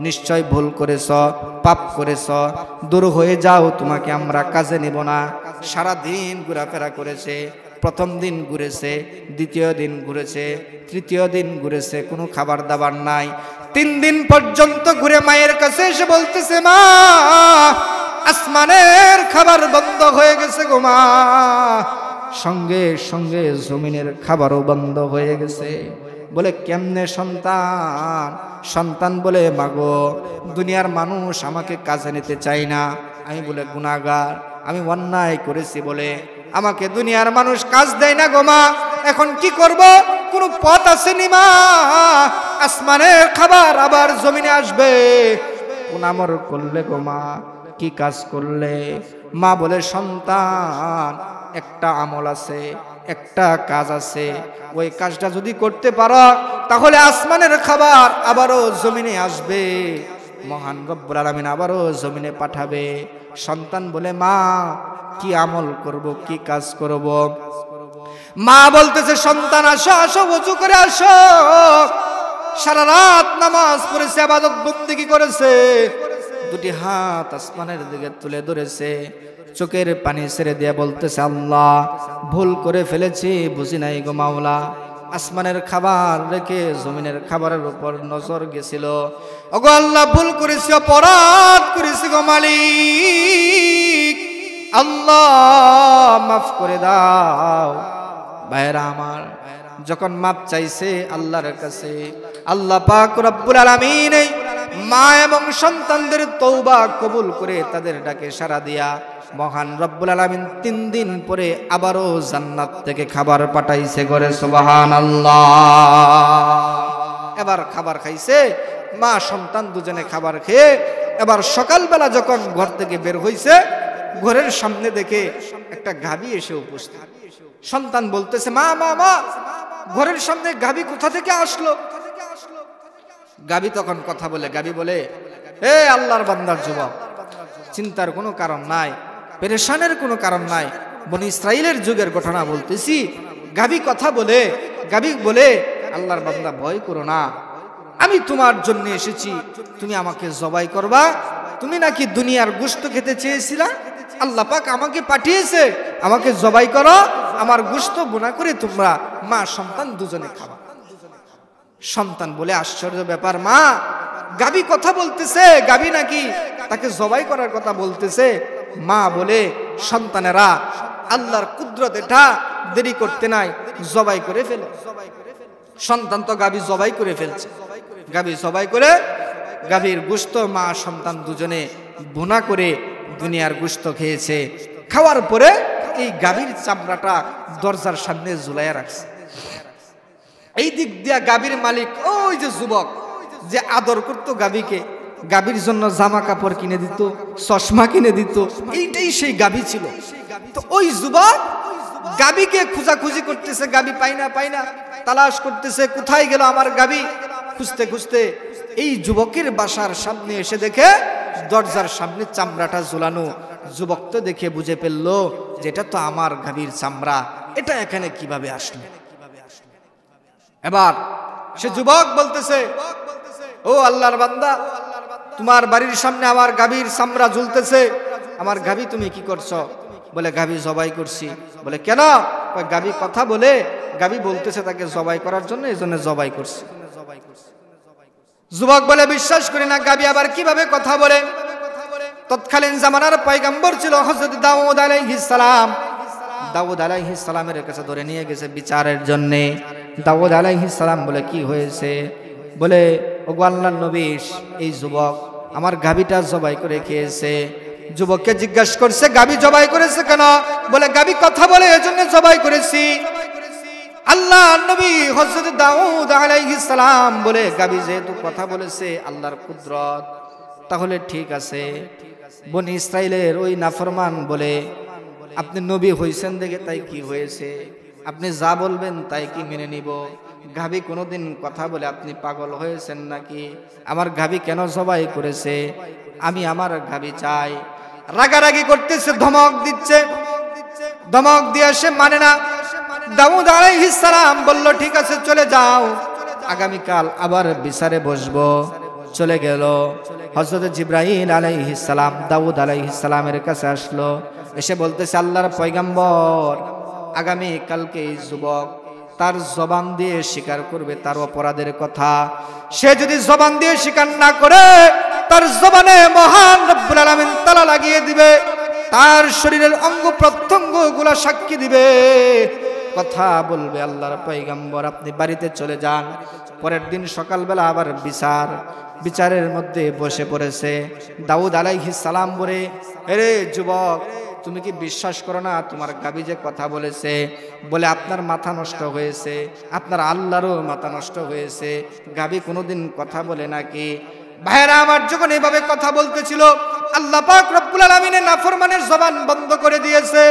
নিশ্চয় ভুল করেছ, পাপ করেছ, দূর হয়ে যাও, তোমাকে আমরা কাজে নিব না। সারাদিন ঘোরাফেরা করেছে, প্রথম দিন ঘুরেছে, দ্বিতীয় দিন ঘুরেছে, তৃতীয় দিন ঘুরেছে, কোনো খাবার দাবার নাই। 3 দিন পর্যন্ত ঘুরে মায়ের কাছে এসে বলতেছে মা আসমানের খাবার বন্ধ হয়ে গেছে গো মা। সঙ্গে সঙ্গে জমিনের খাবারও বন্ধ হয়ে গেছে। বলে কেমনে সন্তান? সন্তান বলে মাগো দুনিয়ার মানুষ আমাকে কাজে নিতে চাই না, আমি বলে গুনাহগার, আমি অন্যায় করেছি বলে আমাকে দুনিয়ার মানুষ কাজ দেয় না গো মা। এখন কি করব? কোনো পথ আসেনি মা, আসমানের খাবার আবার জমিনে আসবে, কোন আমল করলে গো মা, কি কাজ করলে? মা বলে সন্তান একটা আমল আছে, একটা কাজ আছে, ওই কাজটা যদি করতে পারো তাহলে আসমানের খাবার আবারও জমিনে আসবে, মহান রব্বুল আলামিন আবারও জমিনে পাঠাবে। সন্তান বলে মা কি আমল করব, কি কাজ করব? মা বলতেছে সন্তান আসো আসো, ওযু করে আসো। সারা রাত নামাজ পড়েছে, ইবাদত বন্দেগী করেছে, দুটি হাত আসমানের দিকে তুলে ধরেছে, চোখের পানি ছেড়ে দিয়ে বলতেছে আল্লাহ ভুল করে ফেলেছি, বুঝি নাই গো মাওলা। আসমানের খাবার রেখে জমিনের খাবারের উপর নজর গেছিল। ওগো আল্লাহ ভুল করেছি, অপরাধ করেছি গো মালিক, আল্লাহ মাফ করে দাও। ভাইরা আমার, যখন মাপ চাইছে আল্লাহর কাছে, আল্লাহ পাক রব্বুল আলামিন মা এবং সন্তানদের তওবা কবুল করে তাদের ডাকে সাড়া দিয়া মহান রব্বুল আলামিন 3 দিন পরে আবারও জান্নাত থেকে খাবার পাঠাইছে ঘরে। সুবহানাল্লাহ। এবার খাবার খাইছে মা সন্তান দুজনে, খাবার খেয়ে এবার সকালবেলা যখন ঘর থেকে বের হইছে, ঘরের সামনে দেখে একটা গাভী এসে উপস্থিত। সন্তান বলতেছে মা মা মা, ঘরের সামনে গাভী কোথা থেকে আসলো? গাভী তখন কথা বলে, গাভী বলে হে আল্লাহর বান্দার যুবক, চিন্তার কোনো কারণ নাই, পেরেশানের কোনো কারণ নাই, বনি ইসরাইলের যুগের ঘটনা বলতেছি। গাভী কথা বলে, গাভী বলে আল্লাহর বান্দা ভয় করো না, আমি তোমার জন্য এসেছি, তুমি আমাকে জবাই করবা। তুমি নাকি দুনিয়ার গোশত খেতে চেয়েছিলা, আল্লাহ পাক আমাকে পাঠিয়েছে, আমাকে জবাই করো, আমার গোশত বোনা করে তোমরা মা সন্তান দুজনে খাবা। সন্তান বলে আশ্চর্য ব্যাপার, মা গাভী কথা বলতেছে, গাভী নাকি তাকে জবাই করার কথা বলতেছে। মা বলে সন্তানেরা আল্লাহর কুদরত, এটা দেরি করতে নাই, জবাই করে ফেলে। সন্তান তো গাভী জবাই করে ফেলছে, গাভী জবাই করে গাভীর গোশত মা সন্তান দুজনে বোনা করে দুনিয়ার গোশত খেয়েছে। খাওয়ার পরে এই গাভীর চামড়াটা দরজার সামনে ঝুলাইয়া রাখছে। এই দিক দিয়া গাভীর মালিক, ওই যে যুবক যে আদর করতো গাভীকে, গাভীর জন্য জামা কাপড় কিনে দিত, চশমা কিনে দিত, এইটাই সেই গাভী ছিল। তো ওই যুবক গাভীকে খোঁজাখুঁজি করতেছে, গাভী পাই না পাই না, তালাশ করতেছে, কোথায় গেল আমার গাভী। খুঁজতে খুঁজতে এই যুবকের বাসার সামনে এসে দেখে দরজার সামনে চামড়াটা ঝুলানো। যুবক তো দেখে বুঝে ফেললো যেটা তো আমার গাভীর চামড়া, এটা এখানে কিভাবে আসলো। এবার সে যুবক বলতেছে, ও আল্লাহর বান্দা, তোমার বাড়ির সামনে আমার গাভীর চামড়া ঝুলতেছে, আমার গাভী তুমি কি করছো? বলে গাভী জবাই করছি। বলে কেন? গাভী কথা বলে, গাভী বলতেছে তাকে জবাই করার জন্য, এই জন্য জবাই করছি। যুবক বলে বিশ্বাস করি না, গাভী আবার কিভাবে কথা বলে? তৎকালীন জামানার পয়গম্বর ছিল হযরত দাউদ আলাইহিস সালাম। দাউদ আলাইহিস সালামের কাছে ধরে নিয়ে গেছে বিচারের জন্য। দাউদ আলাইহিস সালাম বলে কি হয়েছে? বলে ওগো আল্লাহর নবী, এই যুবক আমার গাভীটা জবাই করে খেয়েছে। যুবককে জিজ্ঞাসা করছে গাভী জবাই করেছে কেন? বলে গাভী কথা বলে, এজন্য জবাই করেছি। আল্লাহর নবী হযরত দাউদ আলাইহিস সালাম বলে গাভী যেহেতু কথা বলেছে আল্লাহর কুদরত, তাহলে ঠিক আছে। বনি ইসরাইলের ওই নাফরমান বলে আপনি নবী হইছেন দেখে তাই কি হয়েছে? আপনি যা বলবেন তাই কি মেনে নিব? গাভী কোনোদিন কথা বলে আপনি পাগল হয়েছেন নাকি? আমার গাভী কেন জবাই করেছে? আমি আমার গাভী চাই। রাগারাগি করতেছে, ধমক দিচ্ছে, ধমক দিয়ে সে মানে না। দাউদ আলাইহিস সালাম বলল, ঠিক আছে চলে যাও, আগামীকাল আবার বিচারে বসবো। চলে গেল। হযরত জিবরাইল আলাইহিস সালাম দাউদ আলাইহিস সালামের কাছে আসলো, এসে বলতেছে, আল্লাহর পয়গম্বর, আগামী কালকে এই যুবক তার জবান দিয়ে স্বীকার করবে তার অপরাধের কথা। সে যদি জবান দিয়ে স্বীকার না করে, তার জবানে মহান রব্বুল আলামিন তালা লাগিয়ে দিবে, তার শরীরের অঙ্গ প্রত্যঙ্গ গুলা সাক্ষী দিবে, কথা বলবে। আল্লাহর পয়গম্বর, আপনি বাড়িতে চলে যান। পরের দিন সকালবেলা আবার বিচারের মধ্যে বসে পড়েছে। দাউদ আলাইহিস সালাম বলে, আরে যুবক, তুমি কি বিশ্বাস করো না তোমার গাভী যে কথা বলেছে? বলে, আপনার মাথা নষ্ট হয়েছে, আপনার আল্লাহরও মাথা নষ্ট হয়েছে। গাভী কোনোদিন কথা বলে নাকি? ভাইরা আমার, যখন এভাবে কথা বলতেছিল, আল্লাহ পাক রব্বুল আলামিনের নাফরমানের জবান বন্ধ করে দিয়েছে,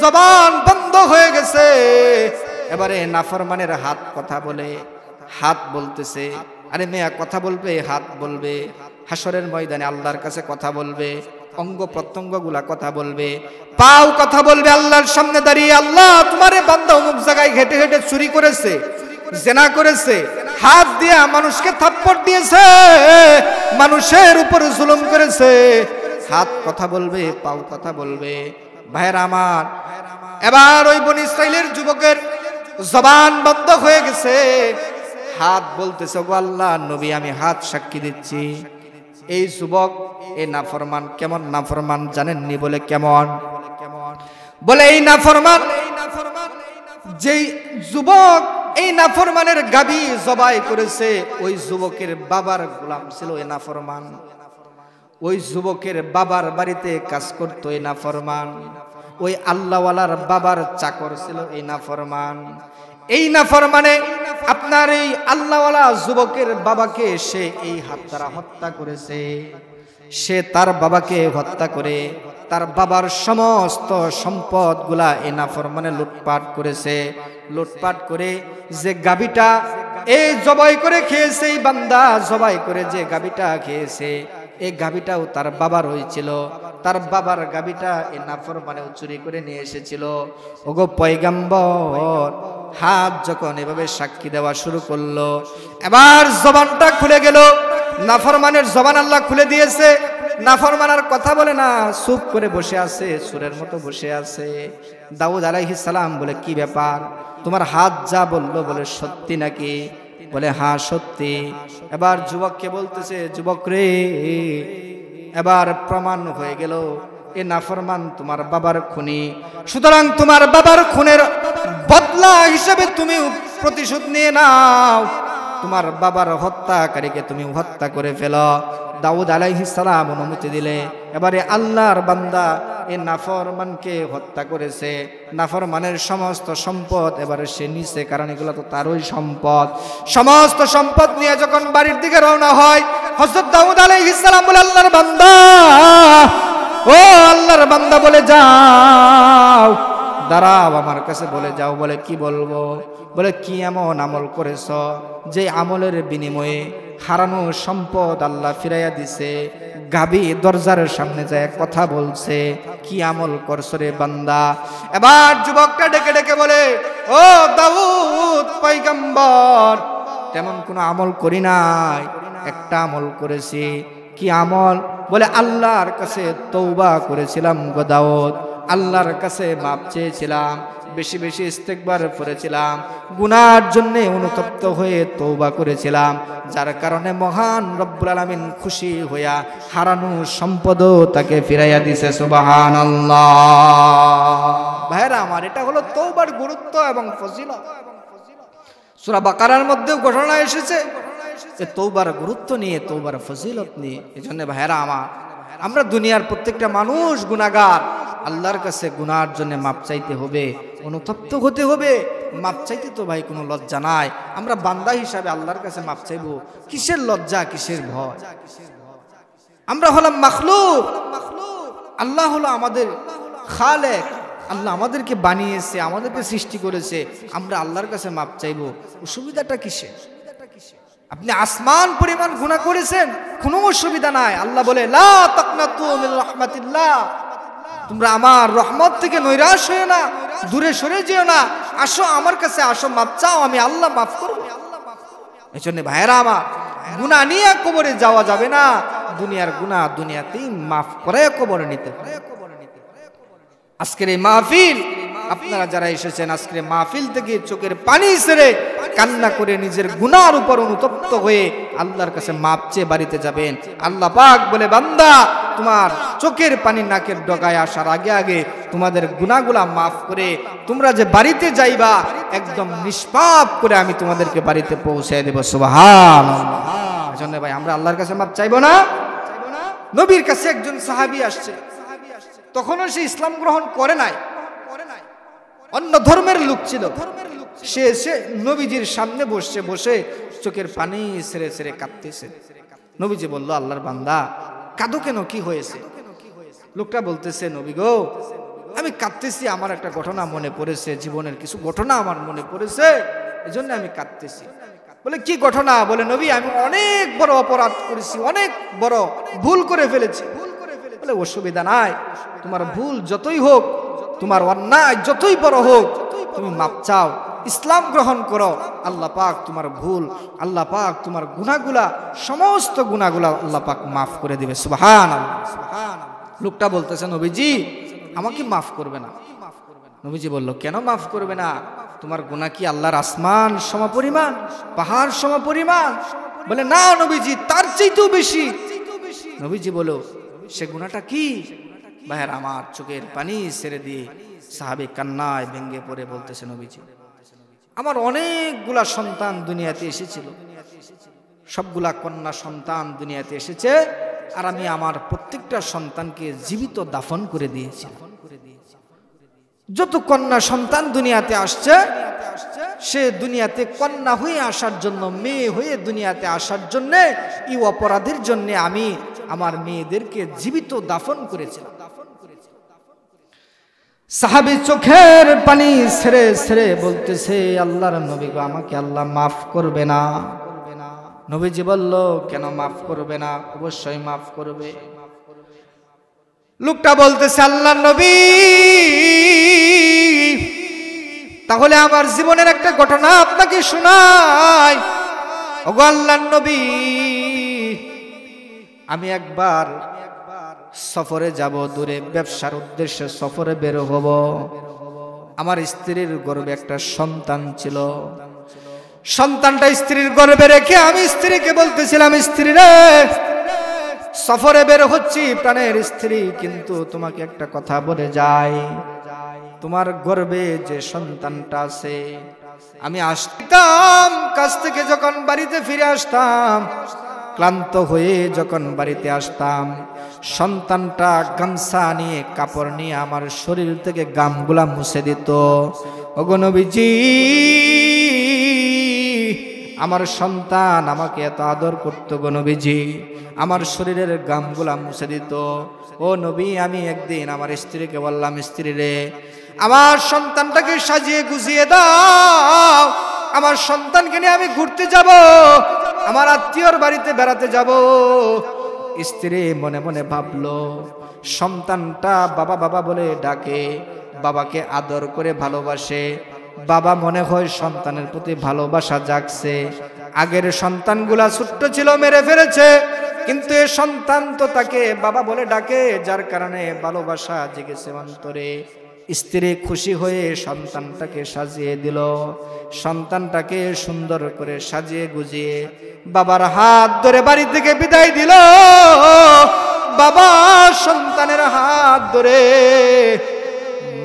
জবান বন্ধ হয়ে গেছে। এবারে নাফরমানের হাত কথা বলে, হাত বলতেছে, আরে মেয়া কথা বলবে, হাত বলবে, হাসরের ময়দানে আল্লাহর কাছে কথা বলবে, অঙ্গ প্রত্যঙ্গ গুলা কথা বলবে, পাও কথা বলবে আল্লাহর সামনে দাঁড়িয়ে, আল্লাহ তোমারে বান্দা অমুক জায়গায় ঘেটে ঘেটে চুরি করেছে, জেনা করেছে, হাত দিয়ে মানুষকে থাপ্পড় দিয়েছে, মানুষের উপর জুলুম করেছে। হাত কথা বলবে, পাও কথা বলবে। ভাইরা আমার, এবার ওই বনী ইসরাইলের যুবকের জবান বন্ধ হয়ে গেছে। হাত বলতেছে, গো আল্লাহ নবী, আমি হাত সাক্ষী দিচ্ছি, এই যুবক এই নাফরমান। কেমন নাফরমান জানেননি? বলে কেমন? বলে এই নাফরমান, যেই যুবক এই নাফরমানের গাভী জবাই করেছে, ওই যুবকের বাবার গোলাম ছিল এই নাফরমান। ওই যুবকের বাবার বাড়িতে কাজ করতো এই নাফরমান। ওই আল্লাহওয়ালার বাবার চাকর ছিল এই নাফরমান। এই নাফরমানে আপনার এই আল্লাহওয়ালা যুবকের বাবাকে সে এই হাত দ্বারা হত্যা করেছে। সে তার বাবাকে হত্যা করে তার বাবার সমস্ত সম্পদ গুলা এই নাফরমানে লুটপাট করেছে। লুটপাট করে যে গাভীটা এই জবাই করে খেয়েছে, এই বান্দা জবাই করে যে গাভীটা খেয়েছে, এই গাভীটাও তার বাবার হয়েছিল। তার বাবার গাভীটা এই নাফরমানেও চুরি করে নিয়ে এসেছিল। ওগো পয়গম্বর, হাত যখন এভাবে সাক্ষী দেওয়া শুরু করলো, এবার জবানটা খুলে গেল। নাফরমানের জবান আল্লাহ খুলে দিয়েছে। নাফরমান আর কথা বলে না, চুপ করে বসে আছে, সুরের মতো বসে আছে। দাউদ আলাইহিস সালাম বলে, কি ব্যাপার, তোমার হাত যা বললো, বলে সত্যি নাকি? বলে হ্যাঁ সত্যি। এবার যুবককে বলতেছে, যুবক রে, এবার প্রমাণ হয়ে গেল এ নাফরমান তোমার বাবার খুনি। সুতরাং তোমার বাবার খুনের বদলা হিসেবে তুমি প্রতিশোধ নিয়ে নাও, তোমার বাবার হত্যাকারীকে তুমি হত্যা করে ফেলো। দাউদ আলাইহিস সালাম অনুমতি দিলে এবারে আল্লাহর বান্দা এই নাফরমানকে হত্যা করেছে। নাফরমানের সমস্ত সম্পদ এবারে সে নিছে, কারণ এগুলো তো তারই সম্পদ। সমস্ত সম্পদ নিয়ে যখন বাড়ির দিকে রওনা হয়, হযরত দাউদ আলাইহিস সালাম বলে, আল্লাহর বান্দা, ও আল্লাহর বান্দা, বলে যাও, দাঁড়াও, আমার কাছে বলে যাও। বলে কি বলবো? বলে কি এমন আমল করেছ যে আমলের বিনিময়ে হারানো সম্পদ আল্লাহ ফিরাইয়া দিছে? গাভী দরজার সামনে যায় কথা বলছে, কি আমল করছো রে বান্দা? এবার যুবকটা ডেকে ডেকে বলে, ও দাউদ পয়গম্বর, তেমন কোনো আমল করি নাই, একটা আমল করেছি। কি আমল? বলে আল্লাহর কাছে তওবা করেছিলাম গো দাউদ, আল্লাহর কাছে মাপ চেয়েছিলাম, বেশি বেশি ইস্তেগফার করেছিলাম, গুনার জন্য অনুতপ্ত হয়ে তওবা করেছিলাম, যার কারণে মহান রব্বুল আলামিন খুশি হইয়া হারানো সম্পদও তাকে ফিরাইয়া দিছে। সুবহানাল্লাহ। ভাইরা আমার, এটা হলো তওবার গুরুত্ব এবং ফজিলত। সূরা বাকারার মধ্যেও ঘটনা এসেছে যে তওবার গুরুত্ব নিয়ে, তওবার ফজিলত নিয়ে। এজন্য ভাইরা আমার, আমরা দুনিয়ার প্রত্যেকটা মানুষ গুনাহগার। আল্লাহর কাছে গুনার জন্য মাপ চাইতে হবে, অনুতপ্ত হতে হবে। মাপ চাইতে তো ভাই কোনো লজ্জা নাই। আমরা বান্দা হিসাবে আল্লাহর কাছে মাপ চাইবো, কিসের লজ্জা, কিসের ভয়? আমরা হলাম মাখলুক, আল্লাহ হলো আমাদের খালেক, আল্লাহ আমাদেরকে বানিয়েছে, আমাদেরকে সৃষ্টি করেছে, আমরা আল্লাহর কাছে মাপ চাইবো, অসুবিধাটা কিসে? আপনি আসমান পরিমাণ গুনাহ করেছেন, কোনো অসুবিধা নাই। আল্লাহ বলে লা তাকনাতু মিন রাহমাতিল্লাহ, তোমরা আমার রহমত থেকে নৈরাশ হয়েও না, দূরে সরে যেও না, আসো আমার কাছে, আসো মাপ চাও, আমি আল্লাহ মাফ করব। এই জন্য ভাইয়েরা আমার, গুনাহ নিয়ে কবরে যাওয়া যাবে না, দুনিয়ার গুনাহ দুনিয়াতেই মাফ করে কবরে নিতে হবে। আজকের এই মাহফিল, আপনারা যারা এসেছেন আজকের মাহফিল থেকে চোখের পানি ছেড়ে কান্না করে নিজের গুনার উপর অনুতপ্ত হয়ে আল্লাহর কাছে মাপ চেয়ে বাড়িতে যাবেন। আল্লাহ পাক বলে, বান্দা তোমার চোখের পানি নাকের ডগায় আসার আগে আগে তোমাদের গুনাহগুলা মাফ করে তোমরা যে বাড়িতে যাইবা একদম নিষ্পাপ করে আমি তোমাদেরকে বাড়িতে পৌঁছে দেব। সুবহানাল্লাহ। এজন্য ভাই আমরা আল্লাহর কাছে মাপ চাইবো না? নবীর কাছে একজন সাহাবী আসছে, তখনও সে ইসলাম গ্রহণ করে নাই, অন্য ধর্মের লোক ছিল। সে এসে নবীজির সামনে বসে বসে চোখের পানি ছেড়ে ছেড়ে কাঁদতেছে। নবীজি বলল, আল্লাহর বান্দা কাঁদো কেন, কি হয়েছে? লোকটা বলতেছে, নবী গো আমি কাঁদতেছি, আমার একটা ঘটনা মনে পড়েছে, জীবনের কিছু ঘটনা আমার মনে পড়েছে, এজন্য আমি কাঁদতেছি। বলে কি ঘটনা? বলে নবী আমি অনেক বড় অপরাধ করেছি, অনেক বড় ভুল করে ফেলেছি। বলে অসুবিধা নাই, তোমার ভুল যতই হোক, তোমার অন্যায় যতই বড় হোক, তুমি মাপ চাও, ইসলাম গ্রহণ করো, আল্লাহ পাক তোমার ভুল, আল্লাহ পাক তোমার গুনাহগুলা, সমস্ত গুনাহগুলা আল্লাহ পাক মাফ করে দিবে। সুবহানাল্লাহ। লোকটা বলতেছে, নবীজি আমাকে মাফ করবে না। নবীজি বলল, কেন মাফ করবে না? তোমার গুনাহ কি আল্লাহর আসমান সমপরিমাণ, পাহাড় সমপরিমাণ? বলে না নবীজি, তার চাইতেও বেশি। নবীজি বলো, সে গুনাহটা কি? ভাইয়ের আমার, চোখের পানি ছেড়ে দিয়ে সাহাবী কান্নায় ভেঙে পড়ে বলতেছে, নবীজি আমার অনেকগুলা সন্তান দুনিয়াতে এসেছিল, সবগুলা কন্যা সন্তান দুনিয়াতে এসেছে, আর আমি আমার প্রত্যেকটা সন্তানকে জীবিত দাফন করে দিয়েছি। যত কন্যা সন্তান দুনিয়াতে আসছে, সে দুনিয়াতে কন্যা হয়ে আসার জন্য, মেয়ে হয়ে দুনিয়াতে আসার জন্য, এই অপরাধের জন্য আমি আমার মেয়েদেরকে জীবিত দাফন করেছিলাম। সাহাবী চোখের পানি ছেড়ে ছেড়ে বলতেছে, আল্লাহর নবী গো আমাকে আল্লাহ মাফ করবে না? নবীজি বলল, কেন মাফ করবে না? অবশ্যই মাফ করবে। লোকটা বলতেছে, আল্লাহর নবী তাহলে আমার জীবনের একটা ঘটনা আপনাকে শোনাই। ওগো আল্লাহর নবী, আমি একবার সফরে যাব, দূরে ব্যবসার উদ্দেশ্যে সফরে বের হব। আমার স্ত্রীর গর্ভে একটা সন্তান ছিল, সন্তানটা স্ত্রীর গর্ভে রেখে আমি স্ত্রীকে বলতেছিলাম, স্ত্রী রে সফরে বের হচ্ছি, প্রাণের স্ত্রী, কিন্তু তোমাকে একটা কথা বলে যাই, তোমার গর্ভে যে সন্তানটা আছে, আমি আসতাম কাছ থেকে যখন বাড়িতে ফিরে আসতাম, ক্লান্ত হয়ে যখন বাড়িতে আসতাম, সন্তানটা গামছা নিয়ে, কাপড় নিয়ে আমার শরীর থেকে গামগুলা মুছে দিত। ওগো নবীজি, আমার সন্তান আমাকে এত আদর করতো গো নবীজি, আমার শরীরের গামগুলা মুছে দিত। ও নবী, আমি একদিন আমার স্ত্রীকে বললাম, স্ত্রী রে আমার সন্তানটাকে সাজিয়ে গুছিয়ে দাও, আমার সন্তানকে নিয়ে আমি ঘুরতে যাব, আমার আত্মীয়র বাড়িতে বেড়াতে যাব। স্ত্রী মনে মনে ভাবলো, সন্তানটা বাবা বাবা বলে ডাকে, বাবাকে আদর করে ভালোবাসে, বাবা মনে হয় সন্তানের প্রতি ভালোবাসা জাগছে। আগের সন্তানগুলা ছোট্ট ছিল, মেরে ফেলেছে, কিন্তু এ সন্তান তো তাকে বাবা বলে ডাকে, যার কারণে ভালোবাসা জেগেছে অন্তরে। স্ত্রী খুশি হয়ে সন্তানটাকে সাজিয়ে দিল, সন্তানটাকে সুন্দর করে সাজিয়ে গুজিয়ে বাবার হাত ধরে বাড়ি থেকে বিদায় দিল। বাবা সন্তানের হাত ধরে,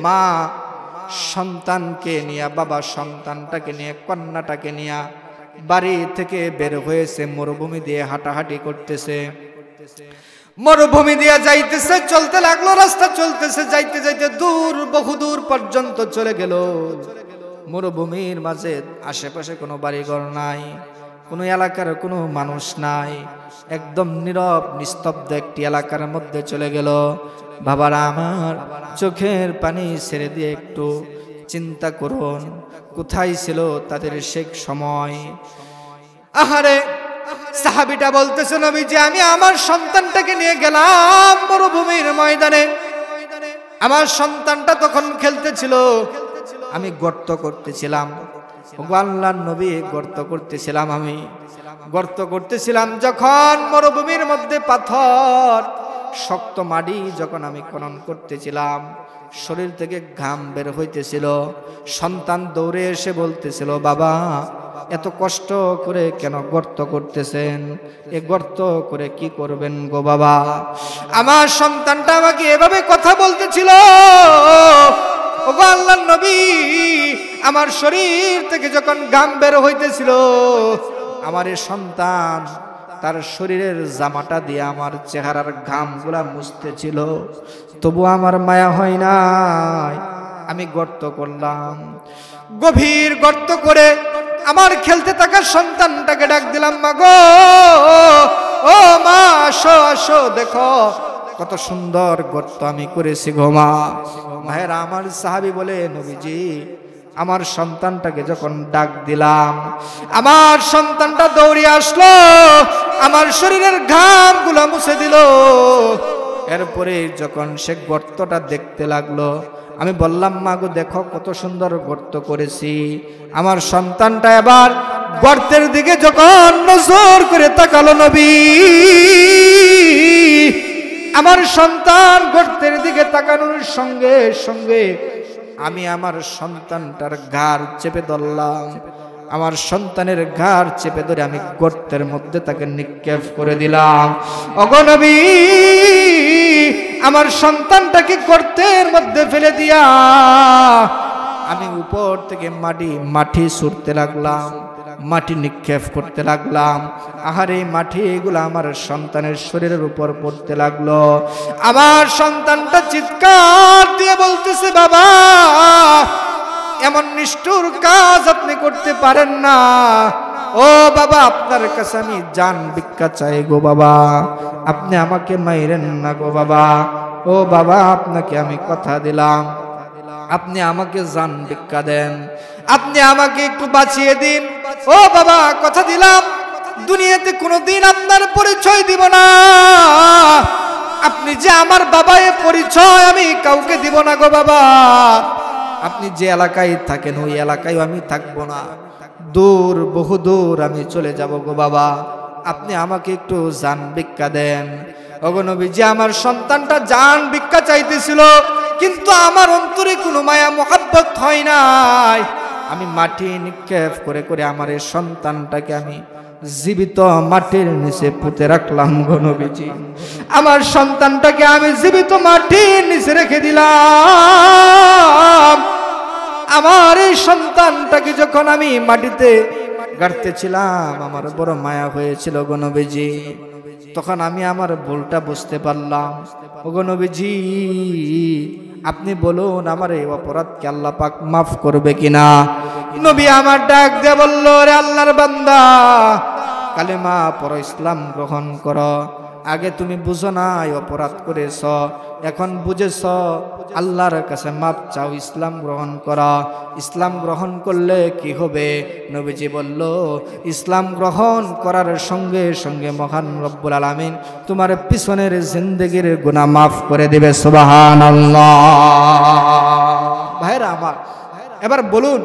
মা সন্তানকে নিয়ে, বাবা সন্তানটাকে নিয়ে, কন্যাটাকে নিয়ে বাড়ি থেকে বের হয়েছে, মরুভূমি দিয়ে হাঁটাহাঁটি করতেছে, মরুভূমি দিয়ে যাইতেছে, চলতে লাগলো, রাস্তা চলতেছে, যাইতে যাইতে দূর, বহুদূর পর্যন্ত চলে গেল। মরুভূমির মাঝে আশেপাশে কোনো বাড়িঘর নাই, কোনো এলাকার কোনো মানুষ নাই, একদম নীরব নিস্তব্ধ একটি এলাকার মধ্যে চলে গেল। বাবারা আমার, চোখের পানি ছেড়ে দিয়ে একটু চিন্তা করুন, কোথায় ছিল তাদের শেষ সময়? আহারে, সাহাবীটা বলতেছে, নবীজি আমি আমার সন্তানটাকে নিয়ে গেলাম মরুভূমির ময়দানে। আমার সন্তানটা তখন খেলতেছিল, আমি গর্ত করতেছিলাম। আল্লাহর নবী, গর্ত করতেছিলাম, আমি গর্ত করতেছিলাম যখন মরুভূমির মধ্যে পাথর শক্ত মাটি যখন আমি খনন করতেছিলাম, শরীর থেকে ঘাম বের হইতেছিল। সন্তান দৌড়ে এসে বলতেছিল, বাবা এত কষ্ট করে কেন গর্ত করতেছেন? এ গর্ত করে কি করবেন গো বাবা? আমার সন্তানটা আমাকে এভাবে কথা বলতেছিল, ওগো আল্লাহর নবী, আমার শরীর থেকে যখন ঘাম বের হইতেছিল, আমার এই সন্তান তার শরীরের জামাটা দিয়ে আমার চেহারার ঘামগুলা মুছতেছিল, তবু আমার মায়া হয় নাই। আমি গর্ত করলাম, গভীর গর্ত করে আমার খেলতে থাকা সন্তানটাকে ডাক দিলাম, মা গো, ও মা, আসো আসো, দেখো কত সুন্দর গর্ত আমি করেছি গো মা। মায়েরা আমার, সাহাবী বলে, নবীজি আমার সন্তানটাকে যখন ডাক দিলাম, আমার সন্তানটা দৌড়ে আসলো, আমার শরীরের ঘামগুলো মুছে দিল। এরপরে যখন সে গর্তটা দেখতে লাগলো, আমি বললাম, মা গো দেখো কত সুন্দর গর্ত করেছি। আমার সন্তানটা এবার গর্তের দিকে যখন নজর করে তাকালো, নবী, আমার সন্তান গর্তের দিকে তাকানোর সঙ্গে সঙ্গে আমি আমার সন্তানটার ঘাড় চেপে ধরলাম। আমার সন্তানের ঘাড় চেপে ধরে আমি গর্তের মধ্যে তাকে নিক্ষেপ করে দিলাম। ওগো নবী, আমার সন্তানটাকে গর্তের মধ্যে ফেলে দিয়া আমি উপর থেকে মাটি ছুঁড়তে লাগলাম, মাটি নিক্ষেপ করতে লাগলাম। আহারে, মাটি এগুলো আমার সন্তানের শরীরের উপর পড়তে লাগলো। আমার সন্তানটা চিৎকার দিয়ে বলতেছে, বাবা এমন নিষ্ঠুর কাজ আপনি করতে পারেন না। ও বাবা, আপনার কাছে আমি জান ভিক্ষা চাই গো বাবা, আপনি আমাকে মাইরেন না গো বাবা। ও বাবা, আপনাকে আমি কথা দিলাম, আপনি আমাকে জান ভিক্ষা দেন, আপনি আমাকে একটু বাঁচিয়ে দিন। ও বাবা, কথা দিলাম দুনিয়াতে কোনোদিন আপনার পরিচয় দিব না। আপনি যে আমার বাবা, এ পরিচয় আমি কাউকে দিব না গো বাবা। আপনি যে এলাকায় থাকেন ওই এলাকায় আমি থাকবো না, দূর, বহু দূর আমি চলে যাব গো বাবা। আপনি আমাকে একটু জান ভিক্ষা দেন। ওগো নবীজি, আমার সন্তানটা জান ভিক্ষা চাইতেছিল, কিন্তু আমার অন্তরে কোনো মায়া মোহাব্বত হয় নাই। আমি মাটি নিক্ষেপ করে করে আমার এই সন্তানটাকে আমি জীবিত মাটির নিচে পুঁতে রাখলাম গো নবীজি। আমার সন্তানটাকে আমি জীবিত মাটির নিচে রেখে দিলাম। আমার এই সন্তানটাকে যখন আমি মাটিতে গাড়তেছিলাম, আমার বড় মায়া হয়েছিল গো নবীজি। তখন আমি আমার ভুলটা বুঝতে পারলাম। ওগো নবীজি, আপনি বলুন আমার এই অপরাধকে আল্লাহ পাক মাফ করবে কিনা? নবী আমার ডাক দিয়ে বলল, রে আল্লাহর বান্দা, কালেমা পড়ো, ইসলাম গ্রহণ করো। আগে তুমি বুঝো না অপরাধ করেছ, এখন বুঝেছ, আল্লাহর কাছে মাপ চাও, ইসলাম গ্রহণ করো। ইসলাম গ্রহণ করলে কি হবে? নবীজি বলল, ইসলাম গ্রহণ করার সঙ্গে সঙ্গে মহান রব্বুল আলামিন তোমার পিছনের জিন্দেগির গুনাহ মাফ করে দিবে। সুবহানাল্লাহ। ভাইরা আমার, এবার বলুন,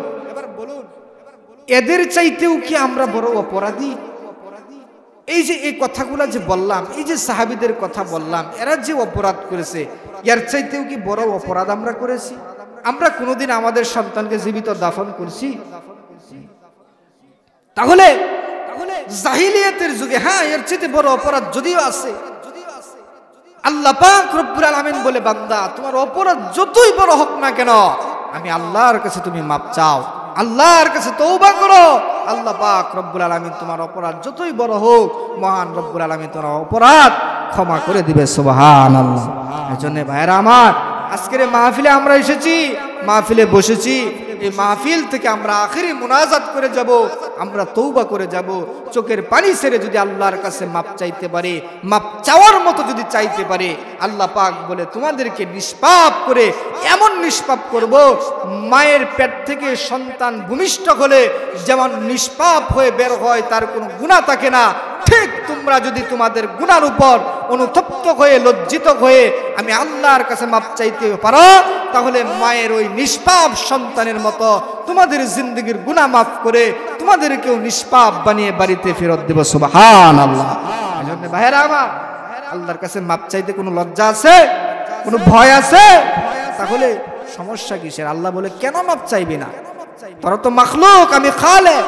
এদের চাইতেও কি আমরা বড় অপরাধী? এই যে এই কথাগুলা যে বললাম, এই যে সাহাবীদের কথা বললাম, এরা যে অপরাধ করেছে, এর চাইতেও কি বড় অপরাধ আমরা করেছি? আমরা কোনোদিন আমাদের সন্তানকে জীবিত দাফন করছি? তাহলে জাহিলিয়াতের যুগে, হ্যাঁ, এর চাইতে বড় অপরাধ যদিও আছে। আল্লাহ পাক রব্বুল আলামিন বলে, বান্দা তোমার অপরাধ যতই বড় হোক না কেন, আমি আল্লাহর কাছে তুমি মাপ চাও, আল্লাহর কাছে তওবা করো। আল্লাহ পাক রব্বুল আলামিন তোমার অপরাধ যতই বড় হোক, মহান রব্বুল আলামিন তোমার অপরাধ ক্ষমা করে দিবে। সুবহানাল্লাহ। এজন্য ভাইরা আমার, আজকের মাহফিলে আমরা এসেছি, মাহফিলে বসেছি, এই মাহফিল থেকে আমরা আখিরি মুনাজাত করে যাব, আমরা তওবা করে যাব। চোখের পানি ছেড়ে যদি আল্লাহর কাছে মাপ চাইতে পারে, মাপ চাওয়ার মতো যদি চাইতে পারে, আল্লাহ পাক বলে তোমাদেরকে নিষ্পাপ করে এমন নিষ্পাপ করব, মায়ের পেট থেকে সন্তান ভূমিষ্ঠ হলে যেমন নিষ্পাপ হয়ে বের হয়, তার কোনো গুনাহ থাকে না, ঠিক তোমরা যদি তোমাদের গুনার উপর অনুতপ্ত হয়ে লজ্জিত হয়ে আমি আল্লাহর কাছে মাপ চাইতে পারো, তাহলে মায়ের ওই নিষ্পাপ সন্তানের মতো তোমাদের জিন্দগির গুনাহ মাফ করে তোমাদেরকেও নিষ্পাপ বানিয়ে বাড়িতে ফেরত দেব। সুবহানাল্লাহ। এজন্য ভাইরা আমার, আল্লাহর কাছে মাপ চাইতে কোনো লজ্জা আছে, কোনো ভয় আছে? তাহলে সমস্যা কিসের? আল্লাহ বলে কেন মাপ চাইবি না? তোরা তো মাখলুক, আমি খালেক,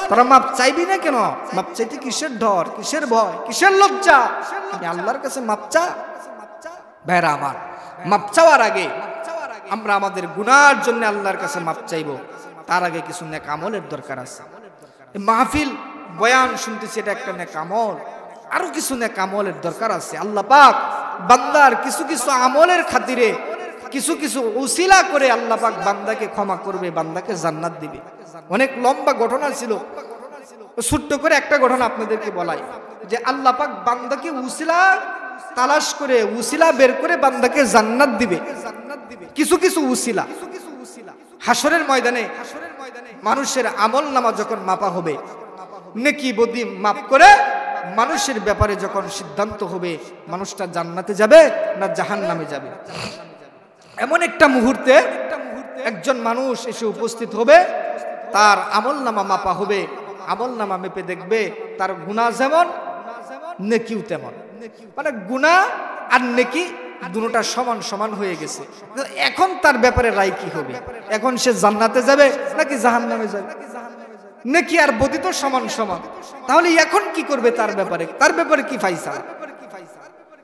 তোরা মাপ চাইবি না কেন? মাপ চাইতে কিসের ডর, কিসের ভয়, কিসের লজ্জা? আমি আল্লাহর কাছে মাপ চা। ভাইরা আমার, মাপ চাওয়ার আগে আমরা আমাদের গুনার জন্য আল্লাহর কাছে মাপ চাইবো, তার আগে কিছু নেক আমলের দরকার আছে। মাহফিল বয়ান শুনতেছি, এটা একটা নেক আমল, আরো কিছু নেক আমলের দরকার আছে। আল্লাহ পাক বান্দার কিছু কিছু আমলের খাতিরে, কিছু কিছু উসিলা করে আল্লাহ পাক বান্দাকে ক্ষমা করবে, বান্দাকে জান্নাত দিবে। অনেক লম্বা ঘটনা ছিল, ছোট্ট করে একটা ঘটনা আপনাদেরকে বলাই, যে আল্লাহ পাক বান্দাকে উসিলা তালাশ করে, উসিলা বের করে বান্দাকে জান্নাত দিবে। কিছু কিছু উসিলা হাসরের ময়দানে মানুষের আমল নামা যখন মাপা হবে, নেকি বদি মাপ করে মানুষের ব্যাপারে যখন সিদ্ধান্ত হবে মানুষটা জান্নাতে যাবে না জাহান্নামে যাবে, এমন একটা মুহূর্তে একজন মানুষ এসে উপস্থিত হবে, তার আমল নামা মাপা হবে, আমল নামা মেপে দেখবে তার গুনাহ যেমন নেকিও তেমন, মানে গুনাহ আর নেকি দুটোটা সমান সমান হয়ে গেছে। এখন তার ব্যাপারে রায় কি হবে? এখন সে জান্নাতে যাবে নাকি জাহান্নামে যাবে? নেকি আর বদি তো সমান সমান, তাহলে এখন কি করবে? তার ব্যাপারে কি ফাইসালা?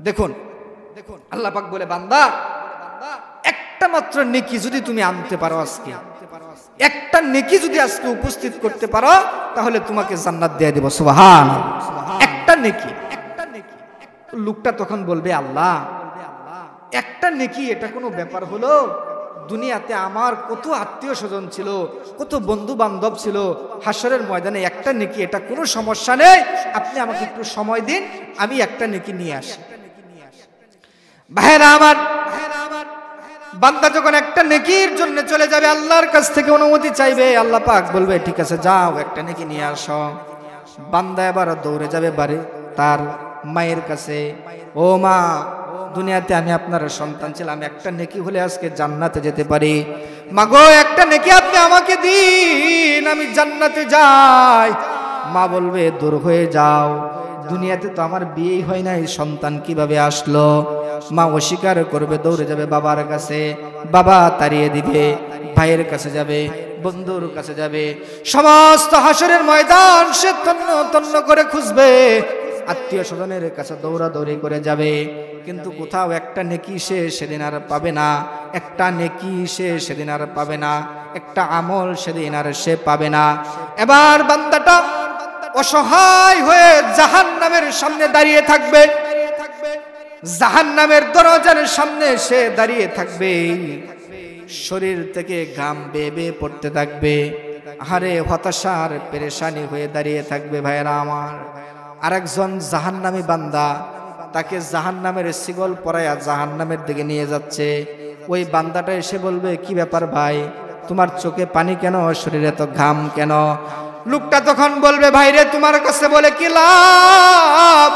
দেখুন আল্লাহ পাক বলে, বান্দা একটা মাত্র নেকি যদি তুমি আনতে পারো, আজকে একটা নেকি যদি আজকে উপস্থিত করতে পারো, তাহলে তোমাকে জান্নাত দিয়ে দেব। সুবহানাল্লাহ। একটা নেকি। লোকটা তখন বলবে, আল্লাহ একটা নেকি এটা কোনো ব্যাপার হলো? দুনিয়াতে আমার কত আত্মীয় স্বজন ছিল, কত বন্ধু বান্ধব ছিল, হাসরের ময়দানে একটা নেকি এটা কোনো সমস্যা নেই, আপনি আমাকে একটু সময় দিন, আমি একটা নেকি নিয়ে আসি। ভাইরা আমার, বান্দা যখন একটা নেকির জন্য চলে যাবে, আল্লাহর কাছ থেকে অনুমতি চাইবে, আল্লাহ পাক বলবে ঠিক আছে যাও একটা নেকি নিয়ে আসো। বান্দা এবার দৌড়ে যাবে বাড়ি তার মায়ের কাছে, ও মা, দুনিয়াতে আমি আপনার সন্তান ছিলাম, একটা নেকি হলে আজকে জান্নাতে যেতে পারি, মাগো একটা নেকি আপনি আমাকে দিন, আমি জান্নাতে যাই। মা বলবে দূর হয়ে যাও, দুনিয়াতে তো আমার বিয়েই হয় নাই, সন্তান কিভাবে আসলো? মা অস্বীকার করবে, দৌড়ে যাবে বাবার কাছে, বাবা তাড়িয়ে দিবে, ভাইয়ের কাছে যাবে, বন্ধুর কাছে যাবে, সমস্ত হাসরের ময়দান সে তন্ন তন্ন করে খুঁজবে, আত্মীয় স্বজনের কাছে দৌড়াদৌড়ি করে যাবে, কিন্তু কোথাও একটা নেকি সে সেদিন আর পাবে না, একটা নেকি সে সেদিন আর পাবে না, একটা আমল সেদিন আর সে পাবে না। এবার বান্দাটা অসহায় হয়ে জাহান্নামের সামনে দাঁড়িয়ে থাকবে, জাহান্নামের দরজার সামনে সে দাঁড়িয়ে থাকবে, শরীর থেকে ঘাম বেয়ে বেয়ে পড়তে থাকবে, আরে হতাশার পেরেশানি হয়ে দাঁড়িয়ে থাকবে। ভাইরা আমার, আরেকজন জাহান্নামী বান্দা, তাকে জাহান্নামের শিকল পরায়া জাহান্নামের দিকে নিয়ে যাচ্ছে। ওই বান্দাটা এসে বলবে, কি ব্যাপার ভাই, তোমার চোখে পানি কেন, শরীরে তো ঘাম কেন? লোকটা তখন বলবে, ভাইরে তোমার কাছে বলে কি লাভ?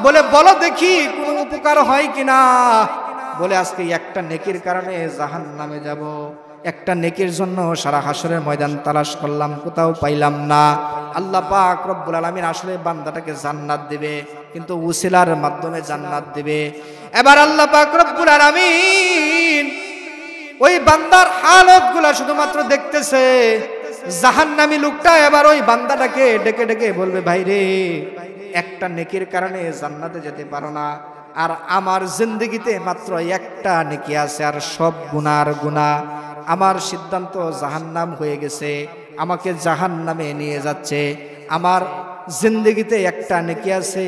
বলে বলো দেখি কোনো উপকার হয় কিনা? বলে আজকে একটা নেকির কারণে জাহান্নামে যাব, একটা নেকির জন্য সারা হাসরের ময়দান তালাশ করলাম, কোথাও পাইলাম না। আল্লাহ পাক রব্বুল আলামিন আসলে বান্দাটাকে জান্নাত দিবে, কিন্তু উসিলার মাধ্যমে জান্নাত দিবে। এবার আল্লাহ পাক রব্বুল আলামিন ওই বান্দার হালতগুলা শুধুমাত্র দেখতেছে। জাহান্নামী লোকটা এবার ওই বান্দাটাকে ডেকে ডেকে বলবে, ভাই রে, একটা নেকির কারণে জান্নাতে যেতে পারো না, আর আমার জিন্দেগিতে মাত্র একটা নেকি আছে, আর সব গুনার গুনাহ। আমার সিদ্ধান্ত জাহান্নাম হয়ে গেছে, আমাকে জাহান্নামে নিয়ে যাচ্ছে। আমার জিন্দেগিতে একটা নেকি আছে,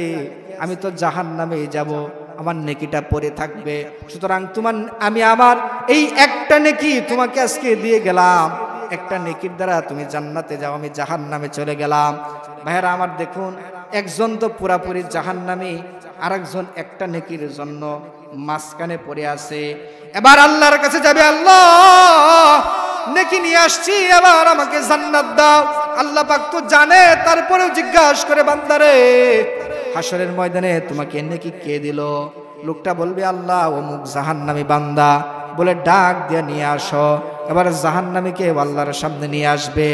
আমি তো জাহান্নামে যাব, আমার নেকিটা পড়ে থাকবে। সুতরাং আমি আমার এই একটা নেকি তোমাকে আজকে দিয়ে গেলাম, একটা নেকির দ্বারা তুমি জান্নাতে যাও, আমি জাহান্নামে চলে গেলাম। ভাইরা আমার দেখুন, একজন তো পুরাপুরি জাহান্নামী, আরেকজন একটা নেকির জন্য মাঝখানে পড়ে আছে। এবার আল্লাহর কাছে যাবে, আল্লাহ নেকি নিয়ে আসছি, এবার আমাকে জান্নাত দাও। আল্লাহ পাক তো জানে, তারপরেও জিজ্ঞাসা করে, বান্দারে হাসরের ময়দানে তোমাকে নেকি কে দিল? লোকটা বলবে, আল্লাহ অমুক জাহান্নামী বান্দা। বলে ডাক দিয়ে নিয়ে আসো। এবার জাহান্নামীকে আল্লাহর সামনে নিয়ে আসবে।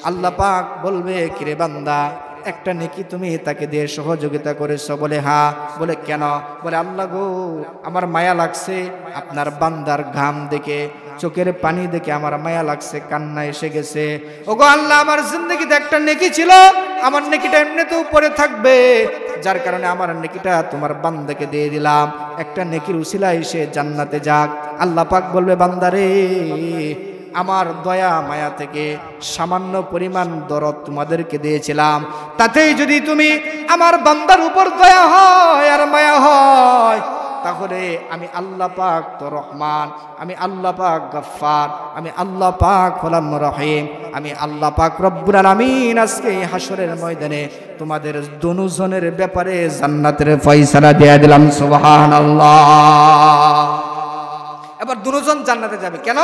আল্লাহ পাক বলবে, কিরে বান্দা, একটা নেকি তুমি তাকে দিয়ে সহযোগিতা করেছো? বলে হ্যাঁ। বলে কেন? বলে আল্লাহ গো, আমার মায়া লাগছে আপনার বান্দার ঘাম দেখে, চোখের পানি দেখে আমার মায়া লাগছে, কান্না এসে গেছে। ওগো আল্লাহ, আমার জিন্দগিতে একটা নেকি ছিল, আমার নেকিটা এমনিতেও পড়ে থাকবে, যার কারণে আমার নেকিটা তোমার বান্দাকে দিয়ে দিলাম, একটা নেকির উসিলা এসে জান্নাতে যাক। আল্লাহ পাক বলবে, বান্দারে আমার দয়া মায়া থেকে সামান্য পরিমাণ দরদ তোমাদেরকে দিয়েছিলাম, তাতেই যদি তুমি আমার বান্দার উপর দয়া হয় আর মায়া হয়, তাহলে আমি আল্লাহ পাক তো রহমান, আমি আল্লাহ পাক গফফার, আমি আল্লাহ পাক হলাম রহিম, আমি আল্লাহ পাক রব্বুল আলামিন আজকে হাসরের ময়দানে তোমাদের দুজনের ব্যাপারে জান্নাতের ফয়সালা দিয়ে দিলাম। সুবহানাল্লাহ। এবার দুজন জান্নাতে যাবে। কেন?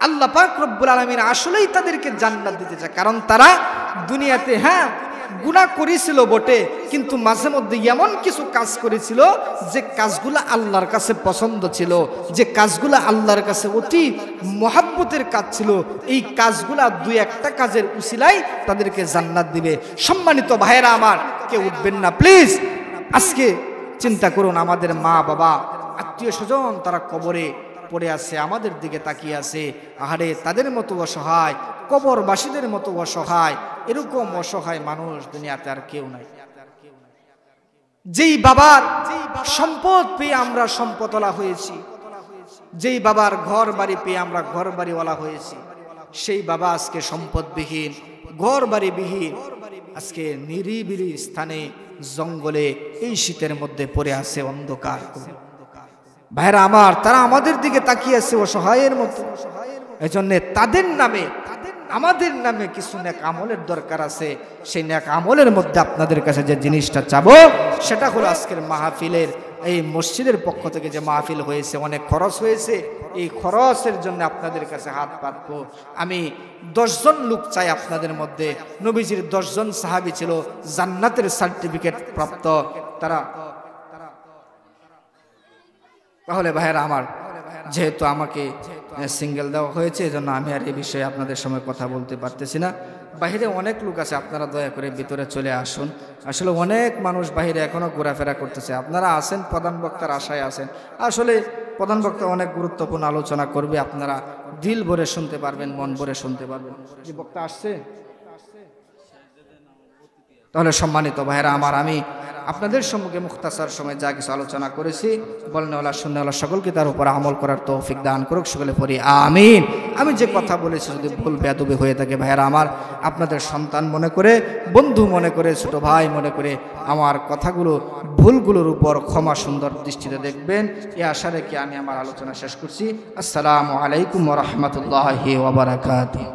আল্লাহ পাক রব্বুল আলামিন আসলেই তাদেরকে জান্নাত দিতে চায়, কারণ তারা দুনিয়াতে গুনাহ করেছিল বটে, কিন্তু মাঝে মধ্যে এমন কিছু কাজ করেছিল যে কাজগুলো আল্লাহর কাছে পছন্দ ছিল, যে কাজগুলো আল্লাহর কাছে অতি মহাব্বতের কাজ ছিল। এই কাজগুলা দুই একটা কাজের উসিলায় তাদেরকে জান্নাত দিবে। সম্মানিত ভাইয়েরা আমার, কেউ উঠবেন না প্লিজ। আজকে চিন্তা করুন, আমাদের মা বাবা আত্মীয় স্বজন তারা কবরে পড়ে আছে, আমাদের দিকে তাকিয়ে আছে। আহারে, তাদের মতো অসহায়, কবরবাসীদের মতো অসহায়, এরকম অসহায় মানুষ দুনিয়াতে আর কেউ নাই। যেই বাবার সম্পদ পেয়ে আমরা সম্পদওয়ালা হয়েছি, যেই বাবার ঘর বাড়ি পেয়ে আমরা ঘর বাড়িওয়ালা হয়েছি, সেই বাবা আজকে সম্পদবিহীন, ঘর বাড়িবিহীন, আজকে নিরিবিলি স্থানে জঙ্গলে এই শীতের মধ্যে পড়ে আছে অন্ধকার। ভাইরা আমার, তারা আমাদের দিকে তাকিয়ে আছে অসহায়ের মতো। এজন্য তাদের নামে, আমাদের নামে কিছু নেক আমলের দরকার আছে। সেই নেক আমলের মধ্যে আপনাদের কাছে যে জিনিসটা চাবো, সেটা হলো আজকের মাহফিলের, এই মসজিদের পক্ষ থেকে যে মাহফিল হয়েছে, অনেক খরচ হয়েছে, এই খরচের জন্য আপনাদের কাছে হাত পাতবো। আমি 10 জন লোক চাই আপনাদের মধ্যে। নবীজির 10 জন সাহাবী ছিল জান্নাতের সার্টিফিকেট প্রাপ্ত তারা। তাহলে ভাইয়েরা আমার, যেহেতু আমাকে সিঙ্গেল দেওয়া হয়েছে, এজন্য আমি আর এই বিষয়ে আপনাদের সঙ্গে কথা বলতে পারতেছি না। বাইরে অনেক লোক আছে, আপনারা দয়া করে ভিতরে চলে আসুন। আসলে অনেক মানুষ বাইরে এখনো ঘোরাফেরা করতেছে। আপনারা আছেন, প্রধান বক্তার আশায় আছেন। আসলে প্রধান বক্তা অনেক গুরুত্বপূর্ণ আলোচনা করবে, আপনারা দিল ভরে শুনতে পারবেন, মন ভরে শুনতে পারবেন। যে বক্তা আসছে, তাহলে সম্মানিত ভাইয়েরা আমার, আমি আপনাদের সম্মুখে মুখতাসার সময় যা কিছু আলোচনা করেছি, বলনেওয়ালা শুননেওয়ালা সকলকে তার উপর আমল করার তৌফিক দান করুক, সকলে পড়ি আমিন। আমি যে কথা বলেছি যদি ভুল বেয়াদবি হয়ে থাকে, ভাইয়েরা আমার, আপনাদের সন্তান মনে করে, বন্ধু মনে করে, ছোট ভাই মনে করে আমার কথাগুলো, ভুলগুলোর উপর ক্ষমা সুন্দর দৃষ্টিতে দেখবেন, এ আশা রেখে আমি আমার আলোচনা শেষ করছি। আসসালামু আলাইকুম ওয়া রাহমাতুল্লাহি ওয়া বারাকাতুহু।